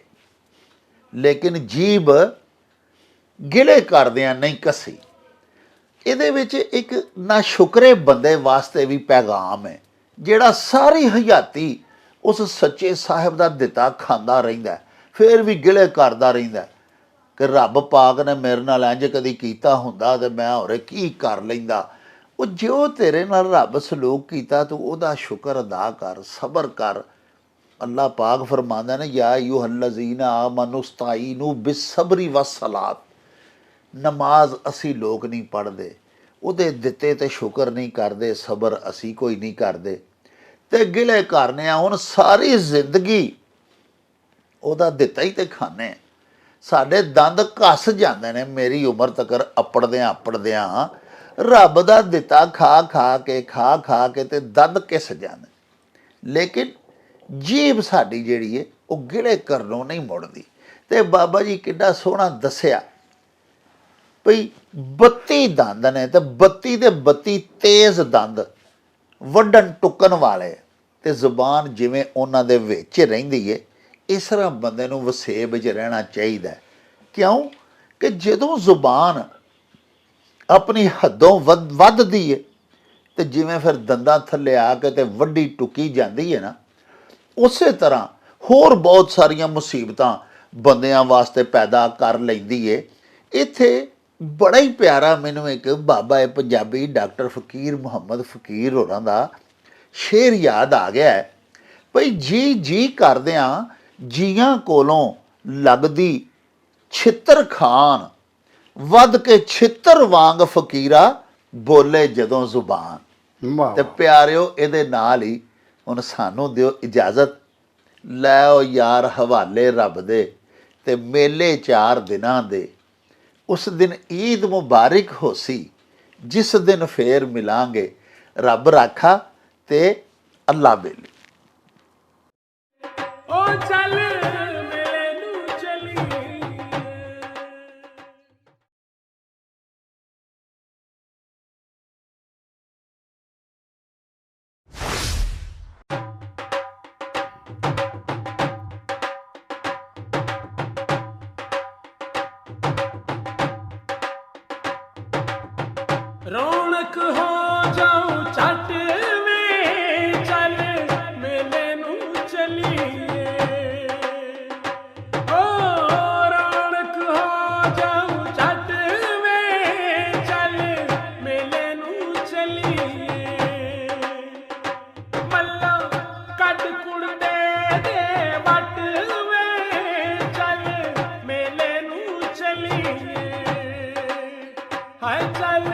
S1: ਲੇਕਿਨ ਜੀਭ ਗਿਲੇ ਕਰਦਿਆਂ ਨਹੀਂ ਕੱਸੀ। ਇਹਦੇ ਵਿੱਚ ਇੱਕ ਨਾਸ਼ੁਕਰੇ ਬੰਦੇ ਵਾਸਤੇ ਵੀ ਪੈਗਾਮ ਹੈ, ਜਿਹੜਾ ਸਾਰੀ ਹਯਾਤੀ ਉਸ ਸੱਚੇ ਸਾਹਿਬ ਦਾ ਦਿੱਤਾ ਖਾਂਦਾ ਰਹਿੰਦਾ, ਫਿਰ ਵੀ ਗਿਲੇ ਕਰਦਾ ਰਹਿੰਦਾ। ਕਿ ਰੱਬ ਪਾਕ ਨੇ ਮੇਰੇ ਨਾਲ ਇੰਜ ਕਦੀ ਕੀਤਾ ਹੁੰਦਾ ਤੇ ਮੈਂ ਹੋਰੇ ਕੀ ਕਰ ਲੈਂਦਾ। ਉਹ ਜੋ ਤੇਰੇ ਨਾਲ ਰੱਬ ਸਲੂਕ ਕੀਤਾ ਤੂੰ ਉਹਦਾ ਸ਼ੁਕਰ ਅਦਾ ਕਰ, ਸਬਰ ਕਰ। ਅੱਲਾਹ ਪਾਕ ਫਰਮਾਉਂਦਾ ਨੇ ਯਾ ਅਯੁਹੱਲਜ਼ੀਨਾ ਆਮਨੂ ਸਤਾਈਨੂ ਬਿਸਬਰੀ ਵਸਲਾਤ। ਨਮਾਜ਼ ਅਸੀਂ ਲੋਕ ਨਹੀਂ ਪੜ੍ਹਦੇ, ਉਹਦੇ ਦਿੱਤੇ ਤੇ ਸ਼ੁਕਰ ਨਹੀਂ ਕਰਦੇ, ਸਬਰ ਅਸੀਂ ਕੋਈ ਨਹੀਂ ਕਰਦੇ ਤੇ ਗਿਲੇ ਕਰਨੇ ਆ। ਹੁਣ ਸਾਰੀ ਜ਼ਿੰਦਗੀ ਉਹਦਾ ਦਿੱਤਾ ਹੀ ਤੇ ਖਾਣੇ। ਸਾਡੇ ਦੰਦ ਘਸ ਜਾਂਦੇ ਨੇ ਮੇਰੀ ਉਮਰ ਤੱਕ ਅੱਪੜਦਿਆਂ ਰੱਬ ਦਾ ਦਿੱਤਾ ਖਾ ਖਾ ਕੇ ਤੇ ਦੰਦ ਘਿਸ ਜਾਂਦੇ। ਲੇਕਿਨ ਜੀਭ ਸਾਡੀ ਜਿਹੜੀ ਹੈ ਉਹ ਗਿਲੇ ਕਰਨੋਂ ਨਹੀਂ ਮੁੜਦੀ। ਤੇ ਬਾਬਾ ਜੀ ਕਿੱਡਾ ਸੋਹਣਾ ਦੱਸਿਆ ਭਈ 32 ਦੰਦ ਨੇ ਤੇ 32 ਦੇ 32 ਤੇਜ਼ ਦੰਦ, ਵੱਢਣ ਟੁੱਕਣ ਵਾਲੇ, ਤੇ ਜ਼ੁਬਾਨ ਜਿਵੇਂ ਉਹਨਾਂ ਦੇ ਵਿੱਚ ਰਹਿੰਦੀ ਹੈ ਇਸ ਤਰ੍ਹਾਂ ਬੰਦੇ ਨੂੰ ਵਸੇਬ 'ਚ ਰਹਿਣਾ ਚਾਹੀਦਾ। ਕਿਉਂ ਕਿ ਜਦੋਂ ਜ਼ੁਬਾਨ ਆਪਣੀ ਹੱਦੋਂ ਵੱਧਦੀ ਹੈ ਤੇ ਜਿਵੇਂ ਫਿਰ ਦੰਦਾਂ ਥੱਲੇ ਆ ਕੇ ਤੇ ਵੱਡੀ ਟੁੱਕੀ ਜਾਂਦੀ ਹੈ ਨਾ, ਉਸੇ ਤਰ੍ਹਾਂ ਹੋਰ ਬਹੁਤ ਸਾਰੀਆਂ ਮੁਸੀਬਤਾਂ ਬੰਦਿਆਂ ਵਾਸਤੇ ਪੈਦਾ ਕਰ ਲੈਂਦੀ ਏ। ਇੱਥੇ ਬੜਾ ਹੀ ਪਿਆਰਾ ਮੈਨੂੰ ਇੱਕ ਬਾਬਾ ਹੈ ਪੰਜਾਬੀ ਡਾਕਟਰ ਫਕੀਰ ਮੁਹੰਮਦ ਫਕੀਰ ਹੋਰਾਂ ਦਾ ਸ਼ੇਰ ਯਾਦ ਆ ਗਿਆ ਹੈ ਭਈ ਜੀ ਕਰਦਿਆਂ ਜੀਆਂ ਕੋਲੋਂ ਲੱਗਦੀ ਛਿੱਤਰ ਖਾਨ, ਵੱਧ ਕੇ ਛਿੱਤਰ ਵਾਂਗ ਫਕੀਰਾ ਬੋਲੇ ਜਦੋਂ ਜ਼ੁਬਾਨ।
S2: ਵਾਹ
S1: ਤੇ ਪਿਆਰਿਓ ਇਹਦੇ ਨਾਲ ਹੀ ਹੁਣ ਸਾਨੂੰ ਦਿਓ ਇਜਾਜ਼ਤ, ਲੈਓ ਯਾਰ ਹਵਾਲੇ ਰੱਬ ਦੇ ਤੇ ਮੇਲੇ 4 ਦਿਨਾਂ ਦੇ। ਉਸ ਦਿਨ ਈਦ ਮੁਬਾਰਕ ਹੋਸੀ, ਜਿਸ ਦਿਨ ਫੇਰ ਮਿਲਾਂਗੇ, ਰੱਬ ਰਾਖਾ ਤੇ ਅੱਲਾ ਬੇਲੀ।
S3: ਓ ਚੱਲ ਮੇਲੇ ਨੂੰ ਚਲੀਏ। ਰੌਣਕ ਹੋ ਜਾਊ ਛੱਟ ਵੇ, ਚੱਲ ਮੇਲੇ ਨੂੰ ਚਲੀਏ। ਓ ਰੌਣਕ ਹੋ ਜਾਊ ਛੱਟ ਵੇ, ਚੱਲ ਮੇਲੇ ਨੂੰ ਚਲੀਏ। ਮੱਲਾ ਕੱਢ ਕੁੜਦੇ ਦੇ ਵੱਟ ਵੇ, ਚੱਲ ਮੇਲੇ ਨੂੰ ਚਲੀਏ। ਹਾਏ ਚੱਲ